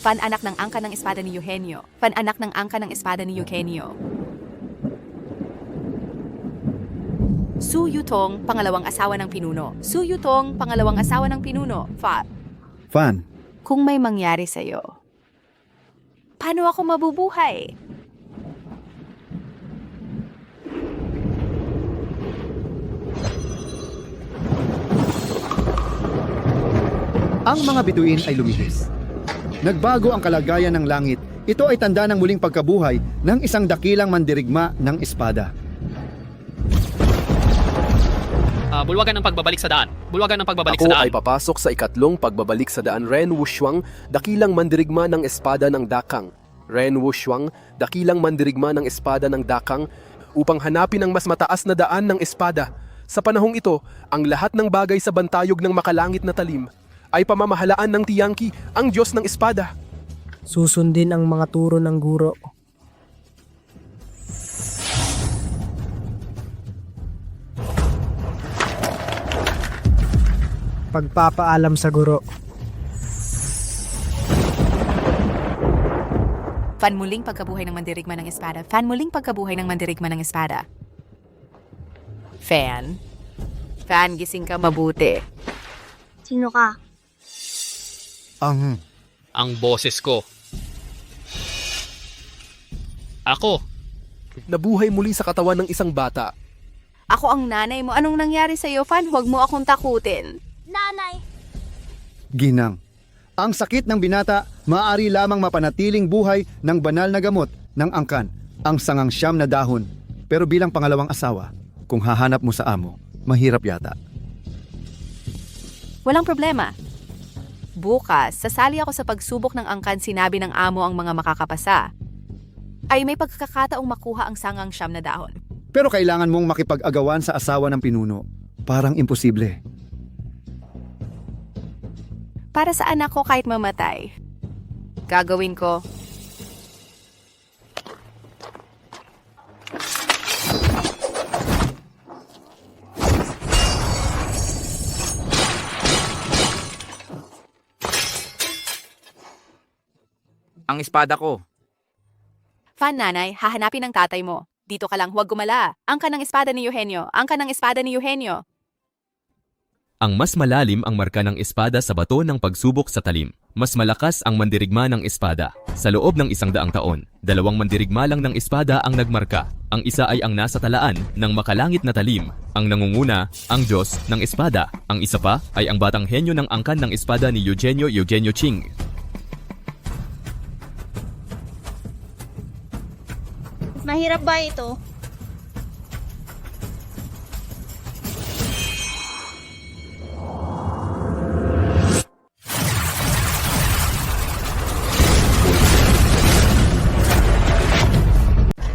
Fan anak ng angka ng espada ni Eugenio. Fan anak ng angka ng espada ni Eugenio. Su Yutong, pangalawang asawa ng pinuno. Su Yutong, pangalawang asawa ng pinuno. Fan, Kung may mangyari sa'yo, paano ako mabubuhay? ang mga bituin ay lumihis. Nagbago ang kalagayan ng langit. Ito ay tanda ng muling pagkabuhay ng isang dakilang mandirigma ng espada. Bulwagan ng pagbabalik sa daan. Bulwagan ng pagbabalik Ako sa daan. ay papasok sa ikatlong pagbabalik sa daan Ren Wushuang, dakilang mandirigma ng espada ng Dakang. Ren Wushuang, dakilang mandirigma ng espada ng Dakang, upang hanapin ang mas mataas na daan ng espada. Sa panahong ito, ang lahat ng bagay sa bantayog ng makalangit na talim ay pamamahalaan ng Tiangki, ang Diyos ng espada. Susundin ang mga turo ng guro. Pagpapaalam sa guro. Fan muling pagkabuhay ng mandirigma ng espada. Fan muling pagkabuhay ng mandirigma ng espada. Fan? Fan, gising ka mabuti. Sino ka? Ang boses ko. Ako. Nabuhay muli sa katawan ng isang bata. Ako ang nanay mo. Anong nangyari sa'yo, Fan? Huwag mo akong takutin. Nanay! Ginang, ang sakit ng binata maaari lamang mapanatiling buhay ng banal na gamot ng angkan, ang sangang siyam na dahon. Pero bilang pangalawang asawa, kung hahanap mo sa amo, mahirap yata. Walang problema. Bukas, sasali ako sa pagsubok ng angkan. Sinabi ng amo ang mga makakapasa ay may pagkakataong makuha ang sangang siyam na dahon. Pero kailangan mong makipag-agawan sa asawa ng pinuno. Parang imposible. Para sa anak ko kahit mamatay, gagawin ko. Ang espada ko. Fan, nanay, hahanapin ng tatay mo. Dito ka lang, huwag gumala. Angka ng espada ni Eugenio. Angka ng espada ni Eugenio. Ang mas malalim ang marka ng espada sa bato ng pagsubok sa talim. Mas malakas ang mandirigma ng espada. Sa loob ng 100 taon, 2 mandirigma lang ng espada ang nagmarka. Ang isa ay ang nasa talaan ng makalangit na talim. Ang nangunguna, ang Diyos ng espada. Ang isa pa ay ang batang henyo ng angkan ng espada ni Eugenio Ching. Mahirap ba ito?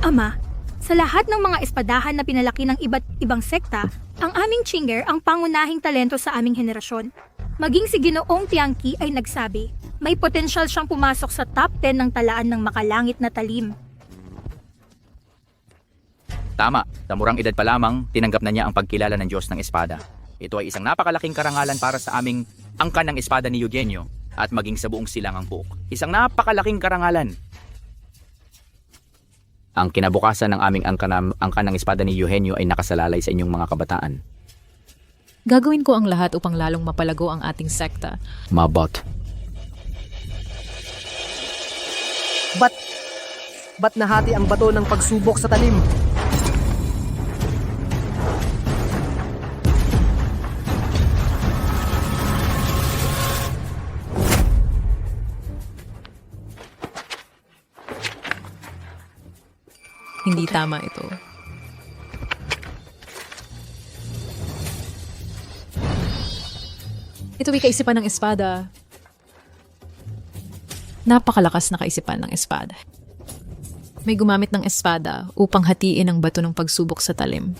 Ama, sa lahat ng mga espadahan na pinalaki ng iba't ibang sekta, ang aming Chinger ang pangunahing talento sa aming henerasyon. Maging si Ginoong Tiangki ay nagsabi, may potensyal siyang pumasok sa top 10 ng talaan ng makalangit na talim. Tama, sa murang edad pa lamang, tinanggap na niya ang pagkilala ng Diyos ng Espada. Ito ay isang napakalaking karangalan para sa aming angkan ng espada ni Eugenio at maging sa buong silangang buok. Isang napakalaking karangalan. Ang kinabukasan ng aming angkan ng espada ni Eugenio ay nakasalalay sa inyong mga kabataan. Gagawin ko ang lahat upang lalong mapalago ang ating sekta. Mabot. Ba't nahati ang bato ng pagsubok sa talim? Hindi tama ito. Ito ay kaisipan ng espada. Napakalakas na kaisipan ng espada. May gumamit ng espada upang hatiin ang bato ng pagsubok sa talim.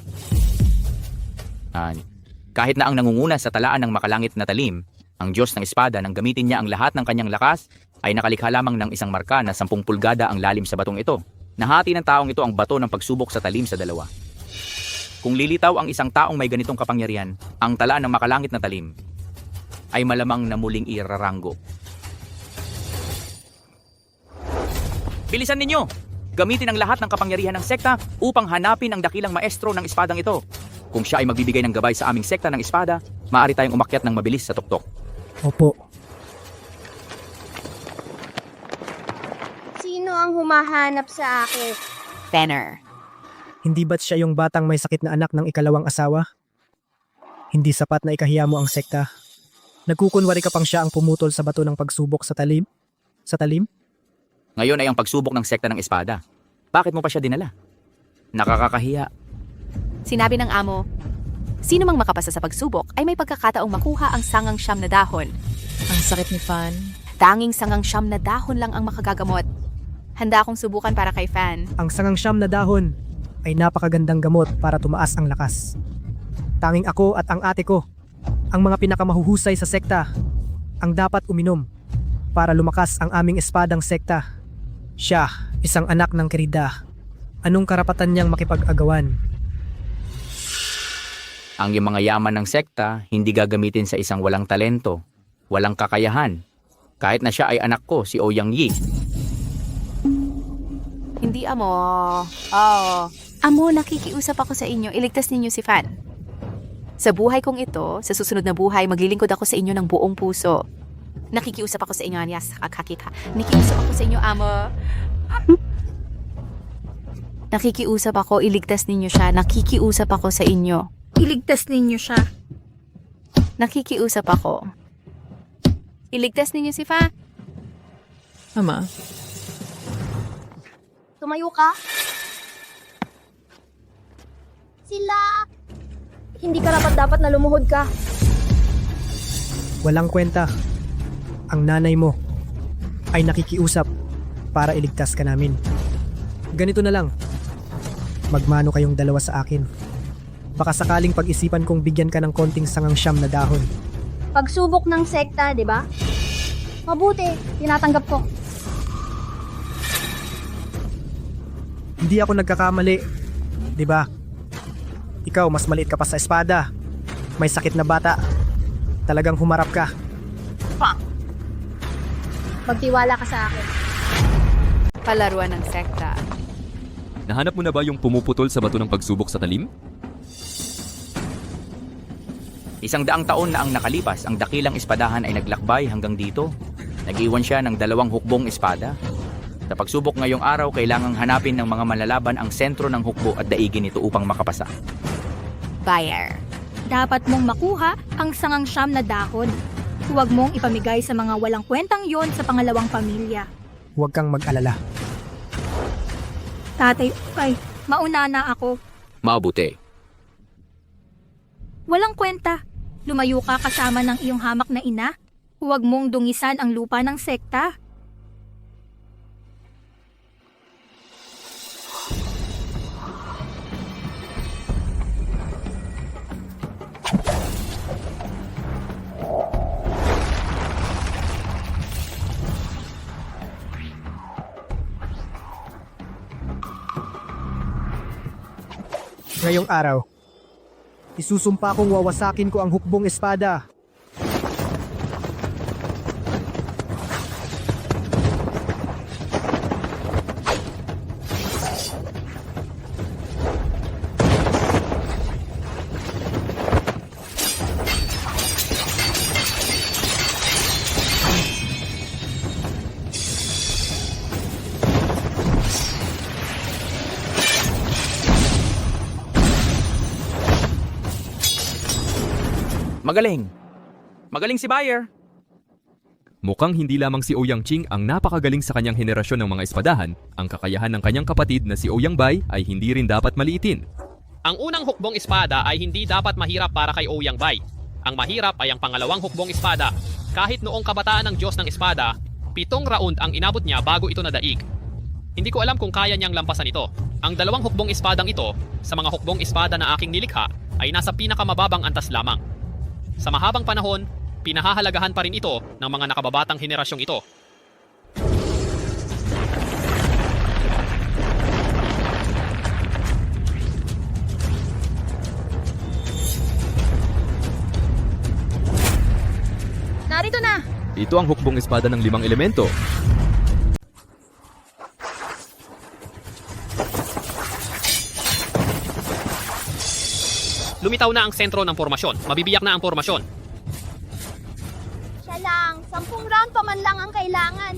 Kahit na ang nangunguna sa talaan ng makalangit na talim, ang Diyos ng Espada nang gamitin niya ang lahat ng kanyang lakas, ay nakalikha lamang ng isang marka na 10 pulgada ang lalim sa batong ito. Nahati ng taong ito ang bato ng pagsubok sa talim sa dalawa. Kung lilitaw ang isang taong may ganitong kapangyarihan, ang talaan ng makalangit na talim ay malamang na muling iraranggo. Bilisan ninyo! Gamitin ang lahat ng kapangyarihan ng sekta upang hanapin ang dakilang maestro ng espadang ito. Kung siya ay magbibigay ng gabay sa aming sekta ng espada, maaari tayong umakyat ng mabilis sa tuktok. Opo. Sino ang humahanap sa akin? Fenner. Hindi ba't siya yung batang may sakit na anak ng ikalawang asawa? Hindi sapat na ikahiya mo ang sekta. Nagkukunwari ka pang siya ang pumutol sa bato ng pagsubok sa talim? Sa talim? Ngayon ay ang pagsubok ng sekta ng espada. Bakit mo pa siya dinala? Nakakakahiya. Sinabi ng amo, sino mang makapasa sa pagsubok ay may pagkakataong makuha ang sangang siyam na dahon. Ang sakit ni Fan. Tanging sangang siyam na dahon lang ang makagagamot. Handa akong subukan para kay Fan. Ang sangang siyam na dahon ay napakagandang gamot para tumaas ang lakas. Tanging ako at ang ate ko, ang mga pinakamahuhusay sa sekta, ang dapat uminom para lumakas ang aming espadang sekta. Siya, isang anak ng Kerida. Anong karapatan niyang makipag-agawan? Ang iyong mga yaman ng sekta hindi gagamitin sa isang walang talento, walang kakayahan. Kahit na siya ay anak ko, si Ouyang Yi. Hindi, amo. Amo, nakikiusap ako sa inyo. Iligtas ninyo si Fan. Sa buhay kong ito, sa susunod na buhay, maglilingkod ako sa inyo ng buong puso. Nakikiusap ako sa inyo, Anyas. Nakikiusap ako sa inyo, amo. Nakikiusap ako, iligtas ninyo siya. Nakikiusap ako sa inyo. Iligtas ninyo siya. Nakikiusap ako. Iligtas ninyo si Fa. Ama, Tumayo ka? Sila! Hindi ka dapat na lumuhod ka. Walang kwenta. Ang nanay mo ay nakikiusap para iligtas ka namin. Ganito na lang. Magmano kayong dalawa sa akin. Baka sakaling pag-isipan kong bigyan ka ng konting sangang siyam na dahon. Pagsubok ng sekta, di ba? Mabuti, tinatanggap ko. Hindi ako nagkakamali. Di ba? Ikaw, mas maliit ka pa sa espada. May sakit na bata. Talagang humarap ka. Magtiwala ka sa akin. Palaruan ng sekta. Nahanap mo na ba yung pumuputol sa bato ng pagsubok sa talim? 100 taon na ang nakalipas, ang dakilang espadahan ay naglakbay hanggang dito. Nag-iwan siya ng 2 hukbong espada. Sa pagsubok ngayong araw, kailangang hanapin ng mga manlalaban ang sentro ng hukbo at daigin ito upang makapasa. Buyer. Dapat mong makuha ang sangang siyam na dahon. Huwag mong ipamigay sa mga walang kwentang yon sa pangalawang pamilya. Huwag kang mag-alala. Tatay, ay, mauna na ako. Mabuti. Walang kwenta. Lumayo ka kasama ng iyong hamak na ina. Huwag mong dungisan ang lupa ng sekta. Ngayong araw, isusumpa kong wawasakin ko ang hukbong espada. Magaling. Magaling si Buyer. Mukhang hindi lamang si Ouyang Qing ang napakagaling sa kanyang henerasyon ng mga espadahan, ang kakayahan ng kanyang kapatid na si Ouyang Bai ay hindi rin dapat maliitin. Ang unang hukbong espada ay hindi dapat mahirap para kay Ouyang Bai. Ang mahirap ay ang pangalawang hukbong espada. Kahit noong kabataan ng Diyos ng Espada, 7 round ang inabot niya bago ito nadaig. Hindi ko alam kung kaya niyang lampasan ito. Ang 2 hukbong espadang ito, sa mga hukbong espada na aking nilikha, ay nasa pinakamababang antas lamang. Sa mahabang panahon, pinahahalagahan pa rin ito ng mga nakababatang henerasyong ito. Narito na! Ito ang hukbong espada ng 5 elemento. Lumitaw na ang sentro ng formasyon. Mabibiyak na ang formasyon. Siya lang, 10 round pa man lang ang kailangan.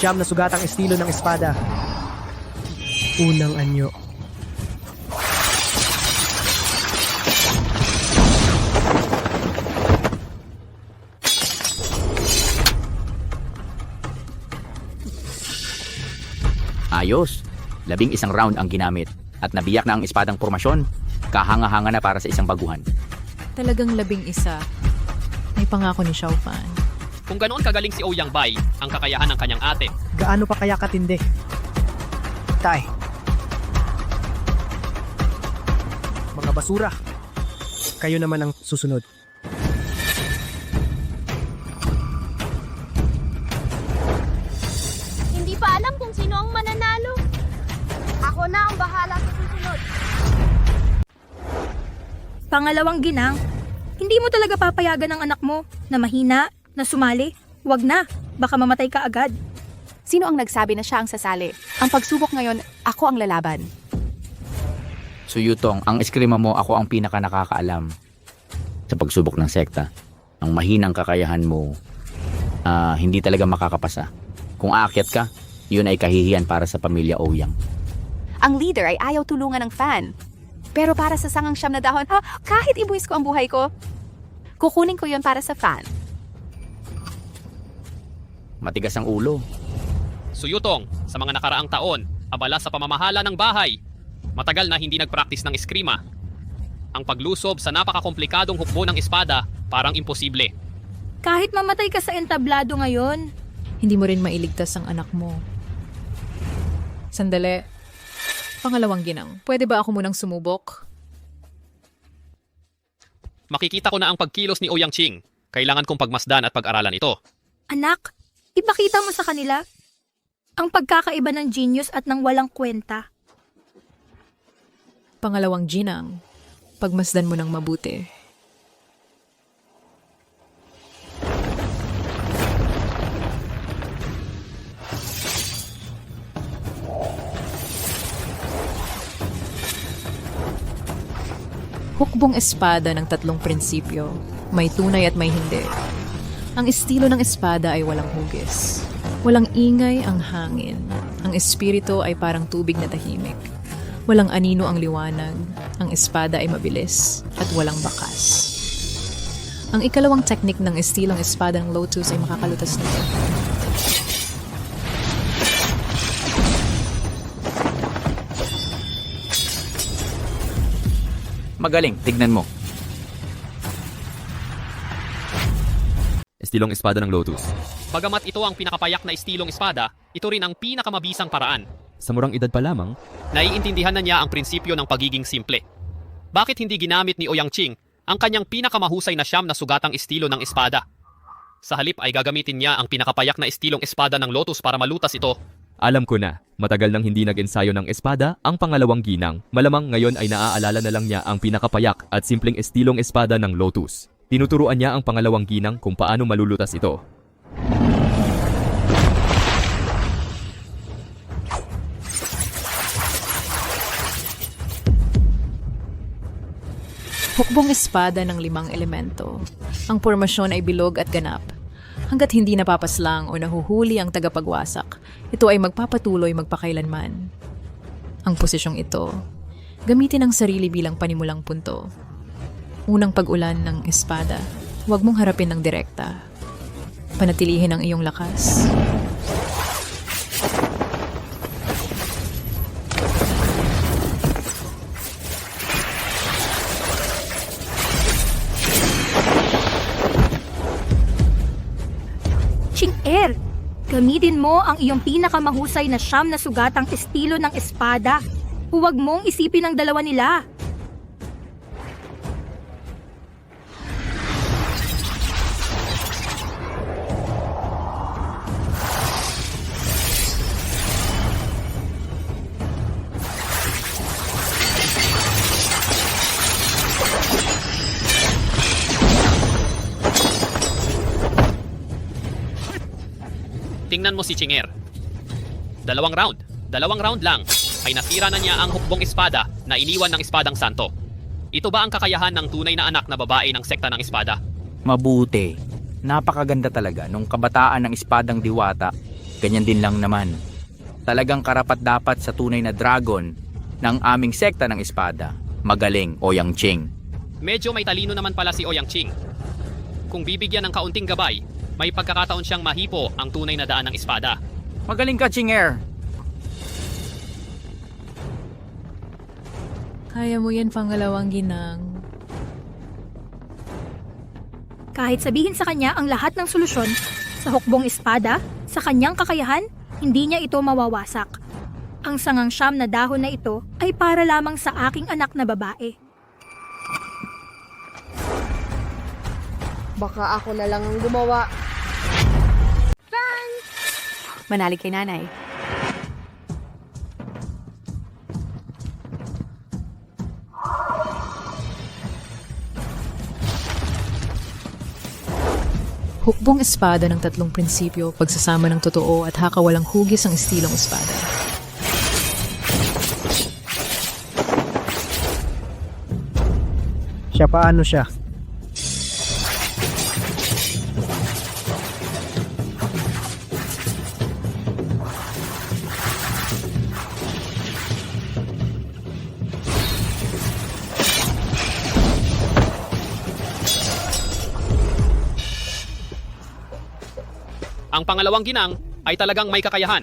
Siyam na sugatang estilo ng espada. Unang anyo. Ayos. 11 round ang ginamit at nabiyak na ang espadang formasyon. Kahanga-hanga na para sa isang baguhan. Talagang 11. May pangako ni Xiao Fan. Kung ganoon kagaling si Ouyang Bai, ang kakayahan ng kanyang ate, Gaano pa kaya katindi? Tay. Mga basura. Kayo naman ang susunod. Hindi pa alam kung sino ang mananalo. Ako na ang bahala sa susunod. Pangalawang ginang, hindi mo talaga papayagan ng anak mo na mahina, na sumali. Wag na, baka mamatay ka agad. Sino ang nagsabi na siya ang sasali? Ang pagsubok ngayon, ako ang lalaban. So Yutong, ang eskrima mo, ako ang pinaka nakakaalam sa pagsubok ng sekta. Ang mahinang kakayahan mo, hindi talaga makakapasa. Kung aakyat ka, yun ay kahihiyan para sa pamilya Ouyang. Ang leader ay ayaw tulungan ng fan. Pero para sa sangang siyam na dahon, kahit ibuwis ko ang buhay ko, kukunin ko yon para sa fan. Matigas ang ulo. Suyutong, sa mga nakaraang taon, abala sa pamamahala ng bahay. Matagal na hindi nagpraktis ng eskrima. Ang paglusob sa napakakomplikadong hukbo ng espada, parang imposible. Kahit mamatay ka sa entablado ngayon, Hindi mo rin mailigtas ang anak mo. Sandali. Pangalawang ginang, pwede ba ako munang sumubok? Makikita ko na ang pagkilos ni Ouyang Qing. Kailangan kong pagmasdan at pag-aralan ito. anak, ipakita mo sa kanila ang pagkakaiba ng genius at ng walang kwenta. Pangalawang ginang, pagmasdan mo ng mabuti. Hukbong espada ng 3 prinsipyo. May tunay at may hindi. Ang estilo ng espada ay walang hugis. Walang ingay ang hangin. Ang espiritu ay parang tubig na tahimik. Walang anino ang liwanag. Ang espada ay mabilis at walang bakas. Ang ikalawang teknik ng estilong espada ng Lotus ay makakalutas nito. Magaling, tignan mo. Estilong espada ng Lotus. Bagamat ito ang pinakapayak na estilong espada, ito rin ang pinakamabisang paraan. Sa murang edad pa lamang, Naiintindihan na niya ang prinsipyo ng pagiging simple. Bakit hindi ginamit ni Ouyang Qing ang kanyang pinakamahusay na 9 na sugatang estilo ng espada? Sa halip ay gagamitin niya ang pinakapayak na estilong espada ng Lotus para malutas ito. alam ko na, matagal nang hindi nag-ensayo ng espada ang pangalawang ginang. Malamang ngayon ay naaalala na lang niya ang pinakapayak at simpleng estilong espada ng Lotus. Tinuturuan niya ang pangalawang ginang kung paano malulutas ito. Hukbong espada ng 5 elemento. Ang pormasyon ay bilog at ganap. Hanggat hindi napapaslang o nahuhuli ang tagapagwasak, ito ay magpapatuloy magpakailanman. Ang posisyong ito, gamitin ang sarili bilang panimulang punto. Unang pag-ulan ng espada, huwag mong harapin ng direkta. Panatilihin ang iyong lakas. Qing-er, gamitin mo ang iyong pinakamahusay na 9 na sugatang estilo ng espada. Huwag mong isipin ang dalawa nila. Tingnan mo si Chinger. 2 round. 2 round lang ay nasira na niya ang hukbong espada na iniwan ng Espadang Santo. Ito ba ang kakayahan ng tunay na anak na babae ng sekta ng espada? Mabuti. Napakaganda talaga nung kabataan ng Espadang Diwata. Ganyan din lang naman. Talagang karapat-dapat sa tunay na dragon ng aming sekta ng espada. Magaling, Ouyang Ching. Medyo may talino naman pala si Ouyang Ching. Kung bibigyan ng kaunting gabay, may pagkakataon siyang mahipo ang tunay na daan ng espada. Magaling ka, Chinger. Kaya mo yan, pangalawang ginang. Kahit sabihin sa kanya ang lahat ng solusyon, sa hukbong espada, sa kanyang kakayahan, hindi niya ito mawawasak. Ang sangang siyam na dahon na ito ay para lamang sa aking anak na babae. Baka ako na lang ang gumawa. Manalig kay nanay. Hukbong espada ng 3 prinsipyo, pagsasama ng totoo at hakawalang hugis ang estilong espada. Siya paano siya? Ang pangalawang ginang ay talagang may kakayahan.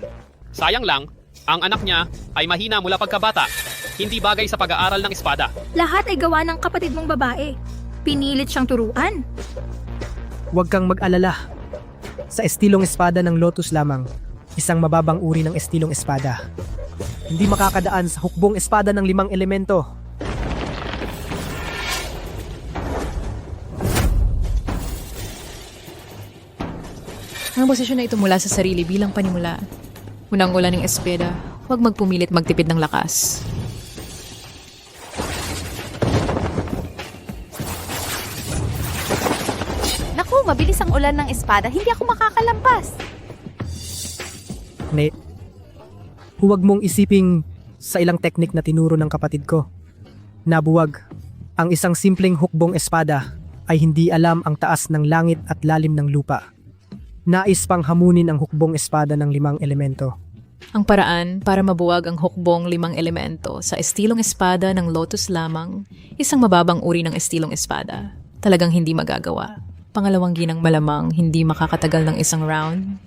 Sayang lang, ang anak niya ay mahina mula pagkabata. Hindi bagay sa pag-aaral ng espada. Lahat ay gawa ng kapatid mong babae. Pinilit siyang turuan. Huwag kang mag-alala. Sa estilong espada ng Lotus lamang, isang mababang uri ng estilong espada. Hindi makakadaan sa hukbong espada ng 5 elemento. Ang posisyon na ito mula sa sarili bilang panimula. Unang-ula ng espada, huwag magpumilit magtipid ng lakas. Naku, mabilis ang ulan ng espada. Hindi ako makakalampas. Nate, huwag mong isiping sa ilang teknik na tinuro ng kapatid ko. Nabuwag, ang isang simpleng hukbong espada ay hindi alam ang taas ng langit at lalim ng lupa. Nais pang hamunin ang hukbong espada ng 5 elemento. Ang paraan para mabuwag ang hukbong 5 elemento sa estilong espada ng Lotus lamang, isang mababang uri ng estilong espada. Talagang hindi magagawa. Pangalawang ginang malamang hindi makakatagal ng 1 round.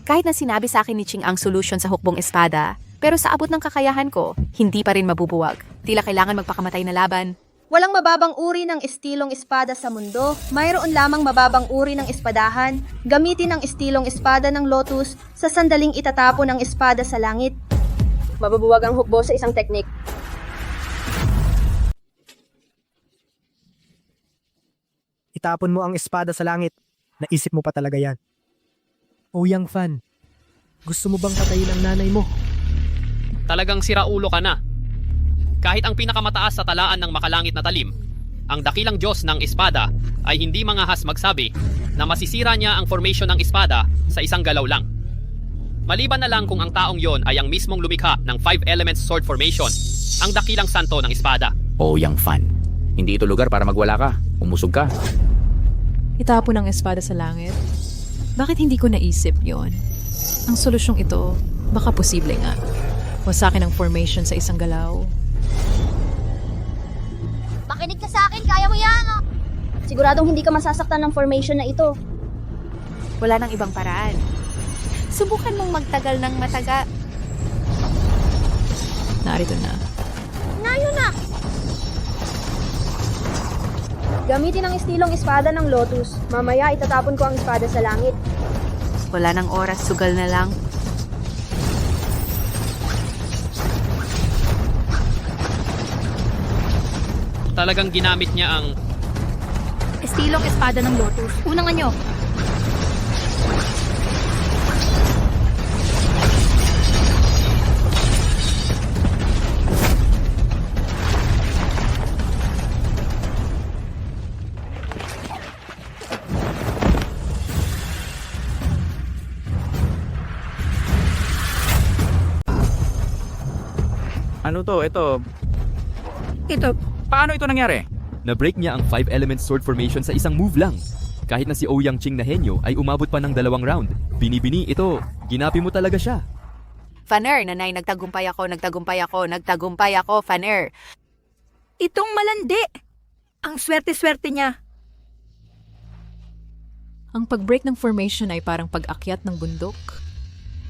Kahit na sinabi sa akin ni Ching ang solusyon sa hukbong espada, pero sa abot ng kakayahan ko, hindi pa rin mabubuwag. Tila kailangan magpakamatay na laban. Walang mababang uri ng estilong espada sa mundo. Mayroon lamang mababang uri ng espadahan. Gamitin ang estilong espada ng Lotus sa sandaling itatapon ang espada sa langit. Mababuwag ang hukbo sa isang teknik. Itapon mo ang espada sa langit. Naisip mo pa talaga yan. Ouyang Fan, gusto mo bang patayin ang nanay mo? Talagang siraulo ka na. Kahit ang pinakamataas sa talaan ng makalangit na talim, ang dakilang Diyos ng espada ay hindi mangahas magsabi na masisira niya ang formation ng espada sa isang galaw lang. Maliban na lang kung ang taong yon ay ang mismong lumikha ng 5 elements sword formation, ang dakilang santo ng espada. Ouyang Fan. Hindi ito lugar para magwala ka. Umusog ka. Itapon ang espada sa langit. Bakit hindi ko naisip yon? Ang solusyong ito, baka posible nga. Wasakin ang formation sa isang galaw. Makinig ka sa akin, kaya mo yan! Siguradong hindi ka masasaktan ng formation na ito. Wala nang ibang paraan. Subukan mong magtagal ng mataga. Narito na. Ngayon na! Gamitin ang estilong espada ng Lotus. Mamaya itatapon ko ang espada sa langit. Wala nang oras, sugal na lang. Talagang ginamit niya ang Estilong espada ng Lotus. Unang anyo. Ano to? Ito. Ito, Paano ito nangyari? Na-break niya ang 5-element sword formation sa isang move lang. Kahit na si Ouyang Ching na henyo ay umabot pa ng 2 round. Binibini ito. Ginapi mo talaga siya. Faner, nanay, nagtagumpay ako, Faner. itong malandi. Ang swerte-swerte niya. Ang pag-break ng formation ay parang pag-akyat ng bundok.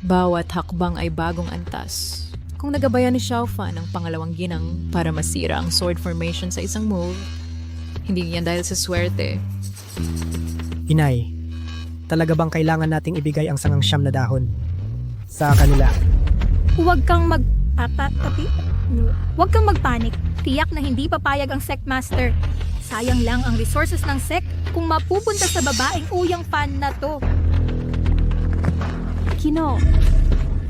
Bawat hakbang ay bagong antas. Kung nagabayan ni Xiao Fan ang pangalawang ginang para masira ang sword formation sa isang move, hindi yan dahil sa swerte. Inay, talaga bang kailangan nating ibigay ang sangang siyam na dahon sa kanila? Huwag kang Huwag kang magpanik. Tiyak na hindi papayag ang Sect Master. Sayang lang ang resources ng Sect kung mapupunta sa babaeng Ouyang Fan na to. Kino,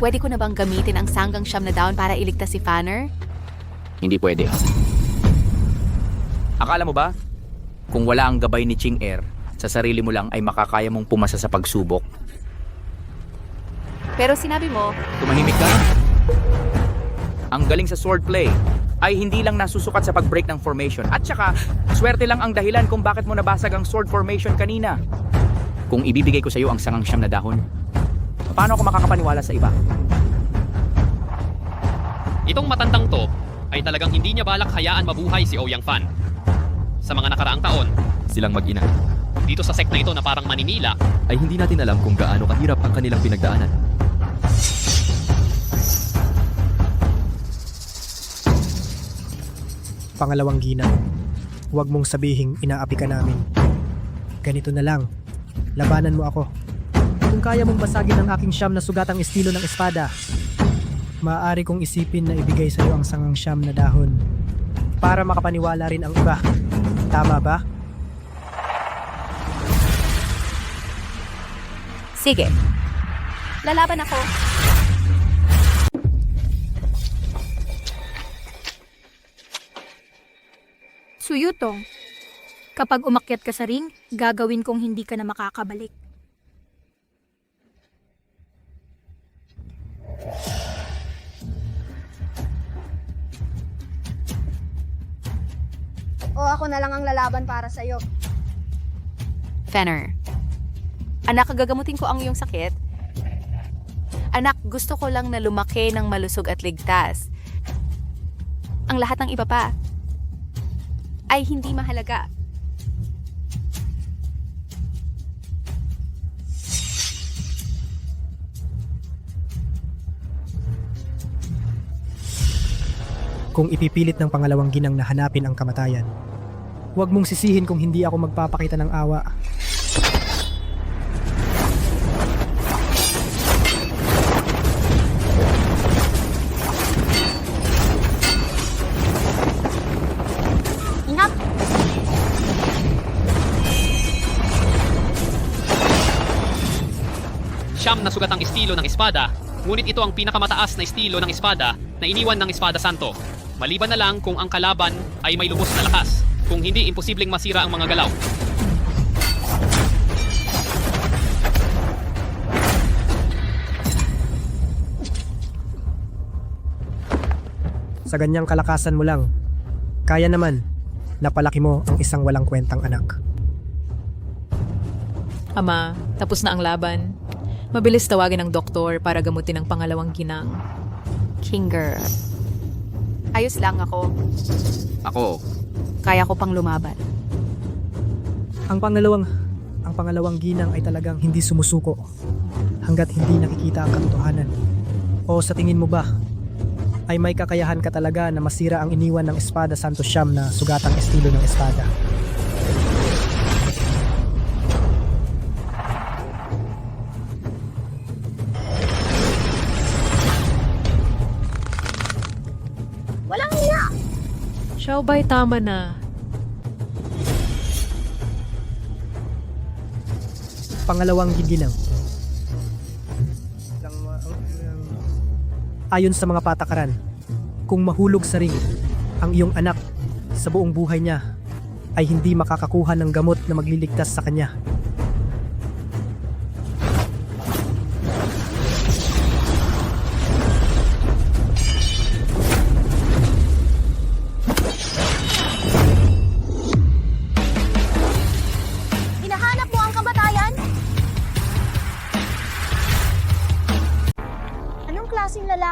pwede ko na bang gamitin ang sanggang siyam na dahon para iligtas si Fanner? Hindi pwede. Akala mo ba? Kung wala ang gabay ni Ching Er, sa sarili mo lang ay makakaya mong pumasa sa pagsubok. Pero sinabi mo, Tumahimik ka. Ang galing sa swordplay ay hindi lang nasusukat sa pag-break ng formation. At saka, swerte lang ang dahilan kung bakit mo nabasag ang sword formation kanina. Kung ibibigay ko sa iyo ang sangang siyam na dahon, paano ako makakapaniwala sa iba? Itong matandang to ay talagang hindi niya balak hayaan mabuhay si Ouyang Fan. Sa mga nakaraang taon, Silang mag-ina dito sa sect na ito na parang maninila, ay hindi natin alam kung gaano kahirap ang kanilang pinagdaanan. Pangalawang ginang, huwag mong sabihing inaapi ka namin. Ganito na lang, labanan mo ako. Kung kaya mong basagin ang aking siyam na sugatang estilo ng espada, maaari kong isipin na ibigay sa iyo ang sangang siyam na dahon para makapaniwala rin ang iba. Tama ba? sige. Lalaban ako. Suyutong, kapag umakyat ka sa ring, gagawin kong hindi ka na makakabalik. O ako na lang ang lalaban para sa'yo. Fanner, anak, gagamutin ko ang iyong sakit. Anak, gusto ko lang na lumaki ng malusog at ligtas. Ang lahat ng iba pa ay hindi mahalaga. Kung ipipilit ng pangalawang ginang na hanapin ang kamatayan, huwag mong sisihin kung hindi ako magpapakita ng awa. Ingat! siyam na sugatang estilo ng espada, ngunit ito ang pinakamataas na estilo ng espada na iniwan ng Espada Santo. Maliban na lang kung ang kalaban ay may lubos na lakas. Kung hindi, imposibleng masira ang mga galaw. Sa ganyang kalakasan mo lang, kaya naman napalaki mo ang isang walang kwentang anak. Ama, tapos na ang laban. Mabilis tawagin ng doktor para gamutin ang pangalawang ginang. King girl. Ayos lang ako. Ako, Kaya ko pang lumaban. Ang pangalawang ginang ay talagang hindi sumusuko hanggat hindi nakikita ang katotohanan. O sa tingin mo ba, ay may kakayahan ka talaga na masira ang iniwan ng Espada Santo Siyam na sugatang estilo ng espada? Walang hiya! Xiaobay, tama na. Pangalawang ginang. Ayon sa mga patakaran, kung mahulog sa ring ang iyong anak sa buong buhay niya, ay hindi makakakuha ng gamot na magliligtas sa kanya.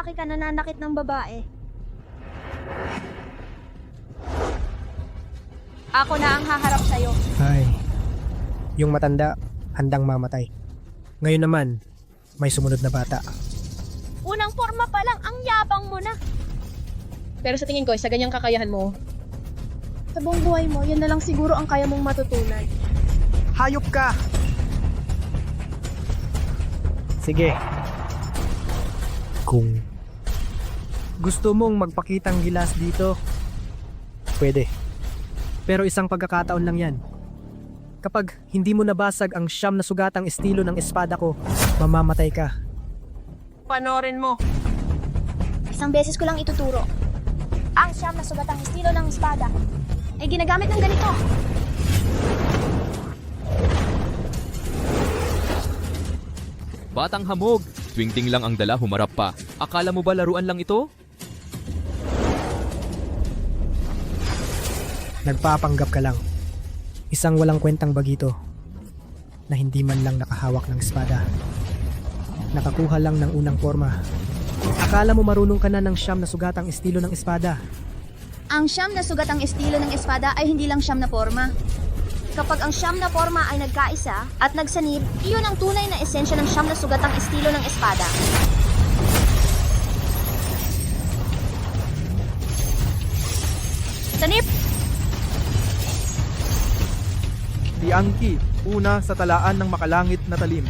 lalaki ka nananakit ng babae. Ako na ang haharap sa'yo. Ay, yung matanda, handang mamatay. Ngayon naman, may sumunod na bata. Unang forma pa lang, ang yabang mo na. Pero sa tingin ko, sa ganyang kakayahan mo, Sa buong buhay mo, yan na lang siguro ang kaya mong matutunan. Hayop ka! Sige. Kung gusto mong magpakitang gilas dito, pwede. Pero isang pagkakataon lang yan. Kapag hindi mo nabasag ang 9 na sugatang estilo ng espada ko, mamamatay ka. panoorin mo. Isang beses ko lang ituturo. Ang 9 na sugatang estilo ng espada ay ginagamit ng ganito. Batang hamog, twingting lang ang dala, humarap pa. Akala mo ba laruan lang ito? Nagpapanggap ka lang. Isang walang kwentang bagito na hindi man lang nakahawak ng espada. Nakakuha lang ng unang forma. Akala mo marunong ka na ng 9 na sugatang estilo ng espada. Ang 9 na sugatang estilo ng espada ay hindi lang 9 na forma. Kapag ang 9 na forma ay nagkaisa at nagsanib, iyon ang tunay na esensya ng 9 na sugatang estilo ng espada. Sanib! Tiangki, una sa talaan ng makalangit na talim.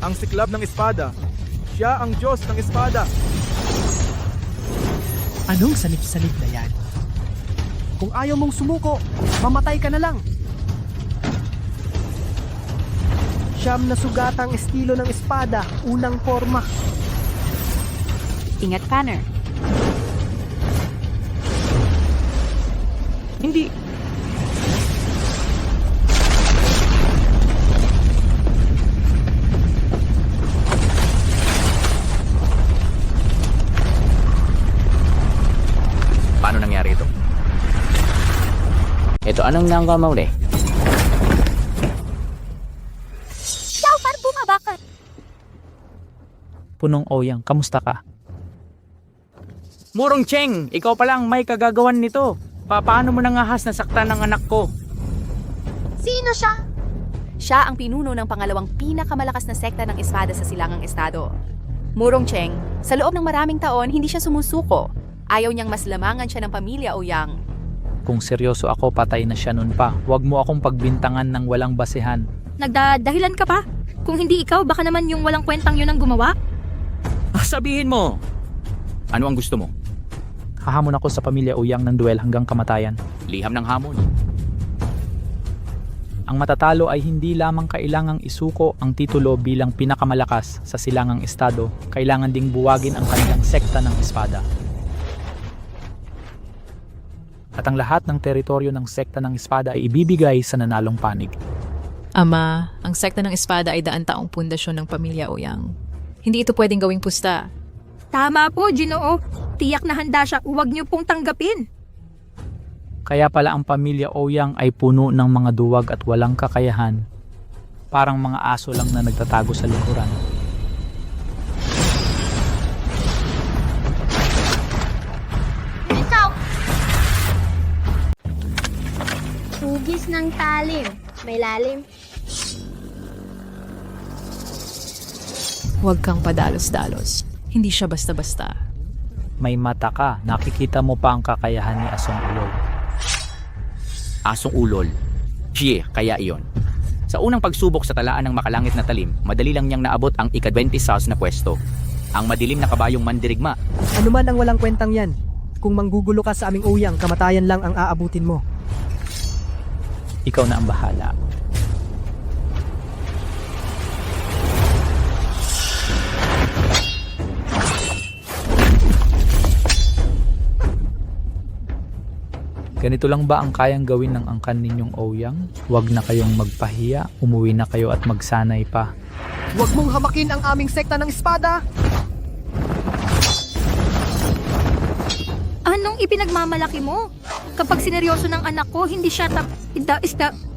Ang siklab ng espada. Siya ang Diyos ng espada. Anong sanib-sanib na yan? Kung ayaw mong sumuko, mamatay ka na lang. 9 na sugatang estilo ng espada, unang forma. Ingat, Panner. Hindi. Paano nangyari ito? Ito, anong nanggaw mo ulit? Ikaw, parang bumaba ka. Punong Ouyang, kamusta ka? Murong Cheng, ikaw pa lang may kagagawan nito. Paano mo nangahas na saktan ng anak ko? Sino siya? Siya ang pinuno ng pangalawang pinakamalakas na sekta ng espada sa Silangang Estado. Murong Cheng, sa loob ng maraming taon, hindi siya sumusuko. Ayaw niyang mas lamangan siya ng pamilya Ouyang. Kung seryoso ako, patay na siya nun pa. Huwag mo akong pagbintangan ng walang basehan. Nagdadahilan ka pa? Kung hindi ikaw, baka naman yung walang kwentang yun ang gumawa? Sabihin mo! Ano ang gusto mo? Hahamon ako sa pamilya Ouyang ng duel hanggang kamatayan. Liham ng hamon. Ang matatalo ay hindi lamang kailangang isuko ang titulo bilang pinakamalakas sa Silangang Estado, kailangan ding buwagin ang kanilang sekta ng espada. At ang lahat ng teritoryo ng sekta ng espada ay ibibigay sa nanalong panig. Ama, ang sekta ng espada ay daan-taong pundasyon ng pamilya Ouyang. Hindi ito pwedeng gawing pusta. Tama po, Ginoo. Tiyak na handa siya. Huwag niyo pong tanggapin. Kaya pala ang pamilya Ouyang ay puno ng mga duwag at walang kakayahan. Parang mga aso lang na nagtatago sa likuran. Ikaw! Hugis ng talim. May lalim. Huwag kang padalos-dalos. Hindi siya basta-basta. May mata ka, nakikita mo pa ang kakayahan ni Asong Ulol. Asong Ulol? Siye, kaya iyon. Sa unang pagsubok sa talaan ng makalangit na talim, madali lang niyang naabot ang ika-26 na pwesto. Ang madilim na kabayong mandirigma. Ano man ang walang kwentang yan. Kung manggugulo ka sa aming Ouyang, kamatayan lang ang aabutin mo. Ikaw na ang bahala. Ganito lang ba ang kayang gawin ng angkan ninyong Ouyang? Huwag na kayong magpahiya, umuwi na kayo at magsanay pa. Huwag mong hamakin ang aming sekta ng espada! Anong ipinagmamalaki mo? Kapag sineryoso ng anak ko, hindi siya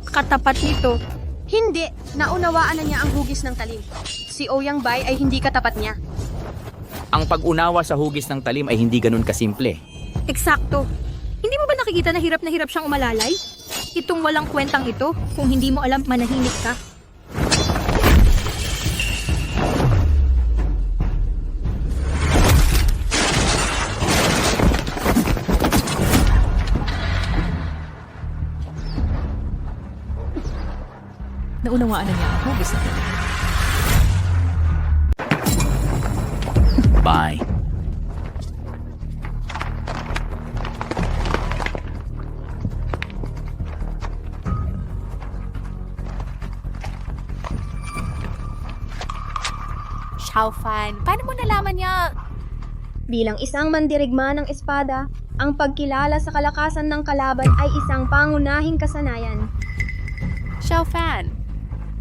katapat nito. Hindi. Naunawaan na niya ang hugis ng talim. Si Ouyang Bai ay hindi katapat niya. Ang pag-unawa sa hugis ng talim ay hindi ganun kasimple. Eksakto. Hindi mo ba nakikita na hirap siyang umalalay? Itong walang kwentang ito, kung hindi mo alam, manahimik ka. Naunawaan na niya ang hugis na talim. Bye. Xiaofan, paano mo nalaman niya? Bilang isang mandirigma ng espada, ang pagkilala sa kalakasan ng kalaban ay isang pangunahing kasanayan. Xiaofan,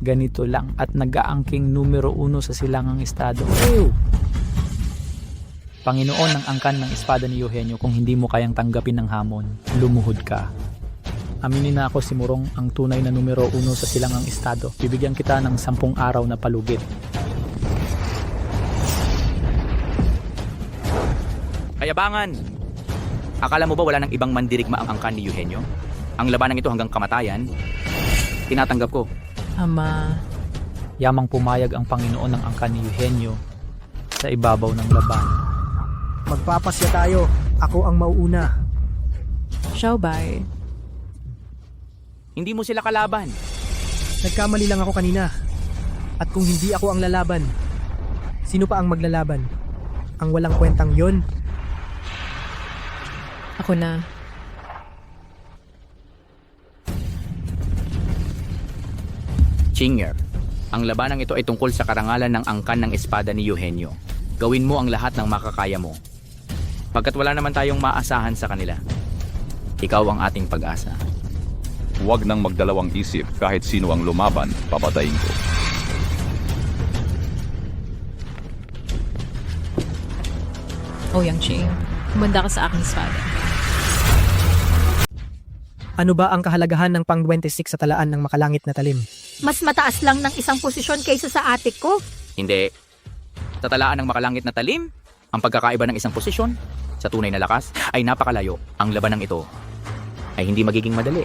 Ganito lang at nag-aangking numero 1 sa silangang estado. Panginoon ng angkan ng espada ni Eugenio, kung hindi mo kayang tanggapin ng hamon, lumuhod ka. Aminin na ako si Murong ang tunay na numero 1 sa silangang estado. Bibigyan kita ng 10 araw na palugit. Kayabangan! Akala mo ba wala nang ibang mandirigma ang angkan ni Eugenio? Ang labanang ito hanggang kamatayan, tinatanggap ko. Ama, Yamang pumayag ang Panginoon ng angkan ni Eugenio sa ibabaw ng laban. Magpapasya tayo. Ako ang mauuna. Xiaobai, Hindi mo sila kalaban. Nagkamali lang ako kanina. At kung hindi ako ang lalaban, sino pa ang maglalaban? Ang walang kwentang yon? ako na. Chinger, ang labanang ito ay tungkol sa karangalan ng angkan ng espada ni Eugenio. Gawin mo ang lahat ng makakaya mo. Pagkat wala naman tayong maasahan sa kanila. Ikaw ang ating pag-asa. Huwag nang magdalawang isip, kahit sino ang lumaban, papatayin ko. Ouyang Ching, humanda ka sa aking espada. Ano ba ang kahalagahan ng pang-26 sa talaan ng makalangit na talim? Mas mataas lang ng isang posisyon kaysa sa atik ko. Hindi. Sa talaan ng makalangit na talim, ang pagkakaiba ng isang posisyon sa tunay na lakas ay napakalayo. Ang labanang ito ay hindi magiging madali.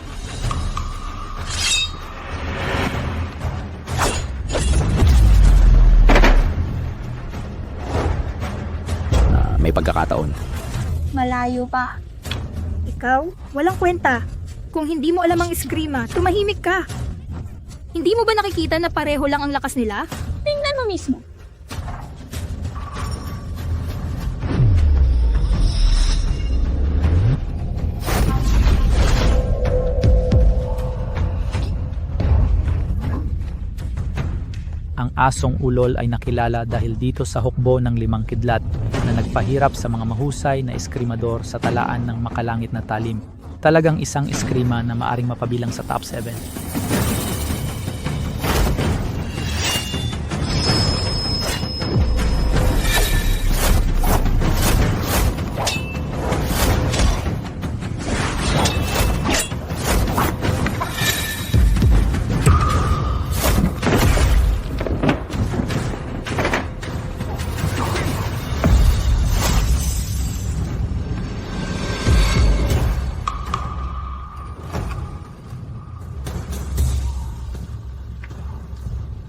May pagkakataon. Malayo pa. Ikaw, walang kwenta. Kung hindi mo alam ang eskrima, tumahimik ka. Hindi mo ba nakikita na pareho lang ang lakas nila? Tingnan mo mismo. Ang asong ulol ay nakilala dahil dito sa hukbo ng 5 kidlat na nagpahirap sa mga mahusay na eskrimador sa talaan ng makalangit na talim. Talagang isang eskrima na maaring mapabilang sa top 7.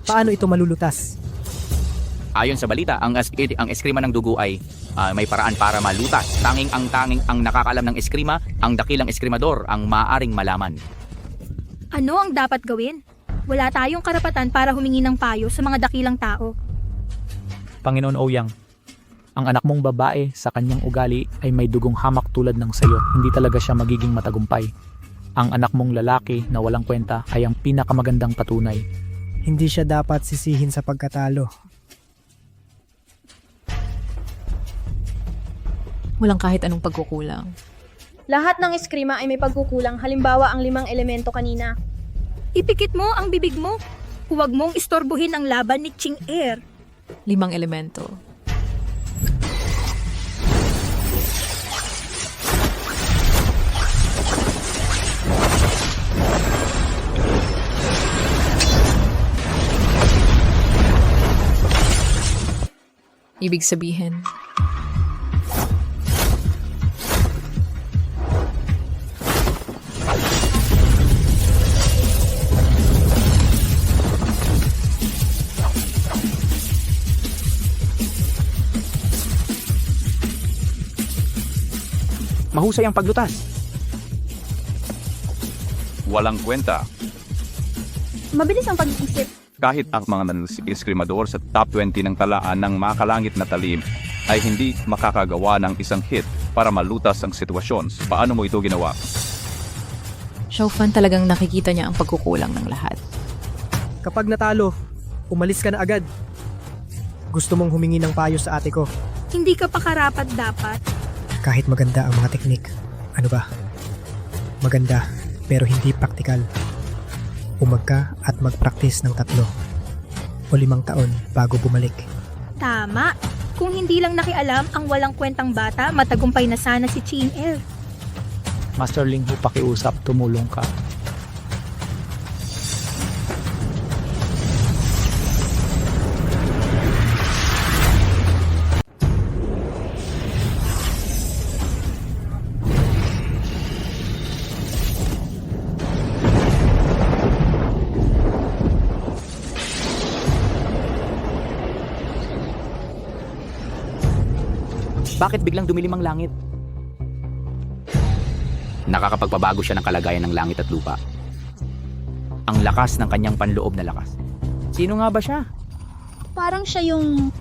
Paano ito malulutas? Ayon sa balita, ang eskrima ng dugo ay may paraan para malutas. Tanging ang nakakalam ng eskrima, ang dakilang eskrimador ang maaring malaman. Ano ang dapat gawin? Wala tayong karapatan para humingi ng payo sa mga dakilang tao. Panginoon Ouyang, ang anak mong babae sa kanyang ugali ay may dugong hamak tulad ng sayo. Hindi talaga siya magiging matagumpay. Ang anak mong lalaki na walang kwenta ay ang pinakamagandang patunay. Hindi siya dapat sisihin sa pagkatalo. Walang kahit anong pagkukulang. Lahat ng eskrima ay may pagkukulang, halimbawa ang 5 elemento kanina. Ipikit mo ang bibig mo. Huwag mong istorbohin ang laban ni Ching Er. 5 elemento. Ibig sabihin, Mahusay ang paglutas. Walang kwenta. Mabilis ang pag-iisip. Kahit ang mga eskrimador sa top 20 ng talaan ng makalangit na talim ay hindi makakagawa ng isang hit para malutas ang sitwasyon. Paano mo ito ginawa? Xiaofan talagang nakikita niya ang pagkukulang ng lahat. Kapag natalo, umalis ka na agad. Gusto mong humingi ng payo sa ate ko. Hindi ka pa karapat dapat. Kahit maganda ang mga teknik, ano ba? Maganda, pero hindi praktikal. Umag ka at mag-practice ng 3 o 5 taon bago bumalik. Tama. Kung hindi lang nakialam ang walang kwentang bata, matagumpay na sana si Ching-el. Master Ling Hu, pakiusap, tumulong ka. Bakit biglang dumilim ang langit? Nakakapagpabago siya ng kalagayan ng langit at lupa. Ang lakas ng kanyang panloob na lakas. Sino nga ba siya? Parang siya yung...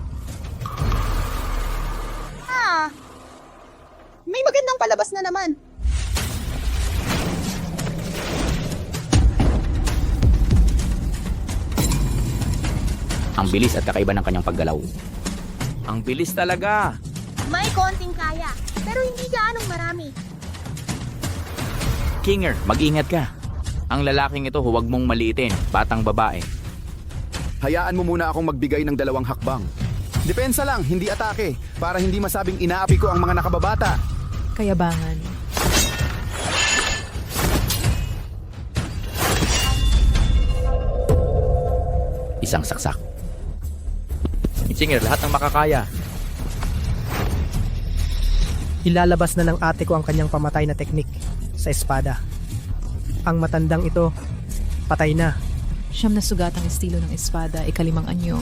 May magandang palabas na naman. Ang bilis at kakaiba ng kanyang paggalaw. Ang bilis talaga! May konting kaya, pero hindi gaanong marami. Kinger, mag-ingat ka. Ang lalaking ito huwag mong maliitin, batang babae. Hayaan mo muna akong magbigay ng 2 hakbang. Depensa lang, hindi atake, para hindi masabing inaapi ko ang mga nakababata. Kayabangan. Isang saksak. Singer, lahat ng makakaya. Ilalabas na ng ate ko ang kanyang pamatay na teknik sa espada. Ang matandang ito, patay na. Siyam na sugatang estilo ng espada, 5 anyo.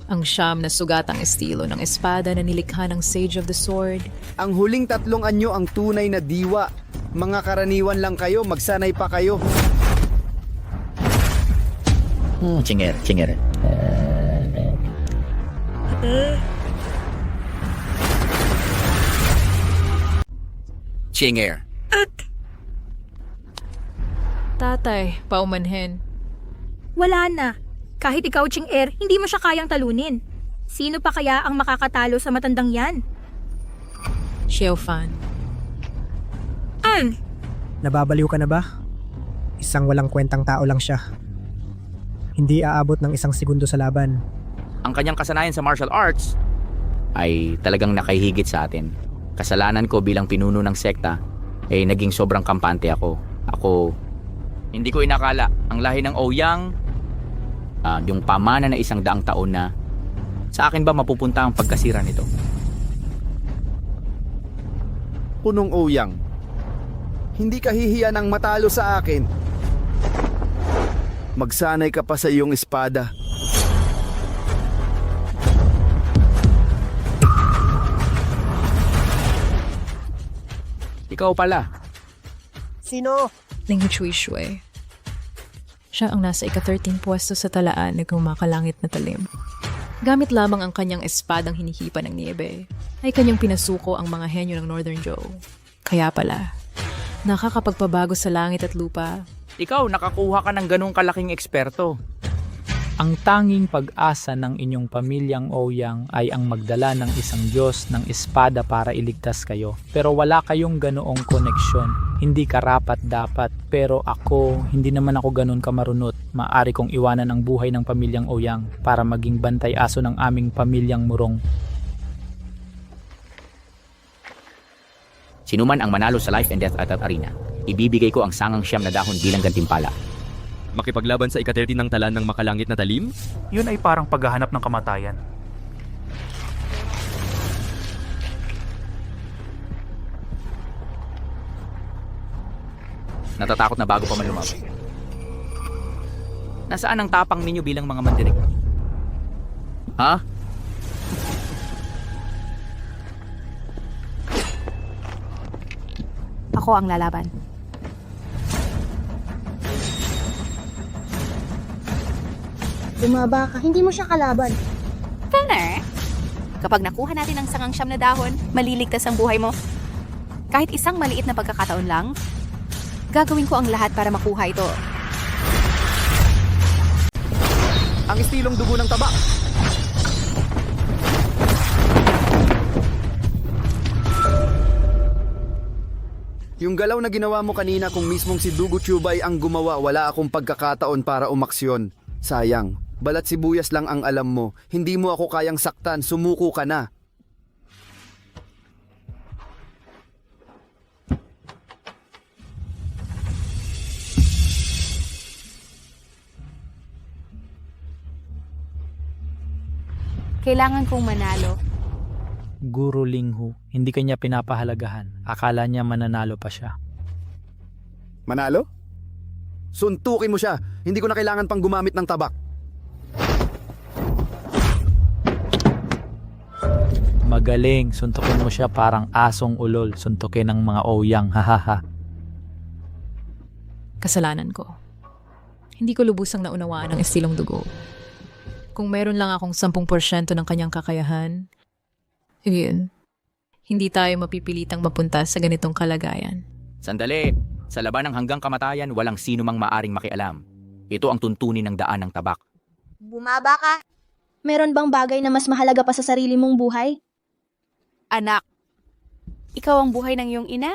Ang siyam na sugatang estilo ng espada na nilikha ng Sage of the Sword. Ang huling 3 anyo ang tunay na diwa. Mga karaniwan lang kayo, magsanay pa kayo. Chinger. Chinger. Tatay, paumanhin. Wala na. Kahit ikaw, Ching-er, hindi mo siya kayang talunin. Sino pa kaya ang makakatalo sa matandang yan? Xiaofan. Nababaliw ka na ba? Isang walang kwentang tao lang siya. Hindi aabot ng 1 segundo sa laban. Ang kanyang kasanayan sa martial arts ay talagang nakahigit sa atin. Kasalanan ko bilang pinuno ng sekta ay naging sobrang kampante ako. Hindi ko inakala ang lahi ng Ouyang, yung pamana na 100 taon na, sa akin ba mapupunta ang pagkasira nito? Punong Ouyang, hindi ka hihiya ng matalo sa akin. Magsanay ka pa sa iyong espada. Ikaw pala. Sino? Ling Shui. Siya ang nasa ika-13 pwesto sa talaan na kumakalangit na talim. Gamit lamang ang kanyang espadang hinihipa ng niebe, ay kanyang pinasuko ang mga henyo ng Northern Zhou. Kaya pala, nakakapagpabago sa langit at lupa. Ikaw, nakakuha ka ng ganong kalaking eksperto. Ang tanging pag-asa ng inyong pamilyang Ouyang ay ang magdala ng isang Diyos ng espada para iligtas kayo. Pero wala kayong ganoong koneksyon. Hindi karapat dapat. Pero ako, hindi naman ako ganon kamarunot. Maaari kong iwanan ang buhay ng pamilyang Ouyang para maging bantay aso ng aming pamilyang Murong. Sinuman ang manalo sa life and death at arena, ibibigay ko ang sangang siyam na dahon bilang gantimpala. Makipaglaban sa ika-13 ng talan ng makalangit na talim? Yun ay parang paghahanap ng kamatayan. Natatakot na bago pa man lumaban. Nasaan ang tapang ninyo bilang mga mandirigma? Ha? Ako ang lalaban. Bumaba ka, hindi mo siya kalaban. Tanner, kapag nakuha natin ang sangang siyam na dahon, maliligtas ang buhay mo. Kahit isang maliit na pagkakataon lang, gagawin ko ang lahat para makuha ito. Ang estilong dugo ng tabak. Yung galaw na ginawa mo kanina kung mismong si Dugo Chubay ang gumawa, wala akong pagkakataon para umaksyon. Sayang, balat sibuyas lang ang alam mo. Hindi mo ako kayang saktan, sumuko ka na. Kailangan kong manalo. Guro Linghu, hindi kanya pinapahalagahan. Akala niya mananalo pa siya. Manalo? Suntukin mo siya. Hindi ko na kailangan pang gumamit ng tabak. Magaling, suntukin mo siya parang asong ulol. Suntukin ng mga ouyang, hahaha. Kasalanan ko. Hindi ko lubusang naunawaan ang estilong dugo. Kung meron lang akong 10% ng kanyang kakayahan, yun, hindi tayo mapipilitang mapunta sa ganitong kalagayan. Sandali! Sa laban ng hanggang kamatayan, walang sino mang maaring makialam. Ito ang tuntunin ng daan ng tabak. Bumaba ka. Meron bang bagay na mas mahalaga pa sa sarili mong buhay? Anak, ikaw ang buhay ng iyong ina?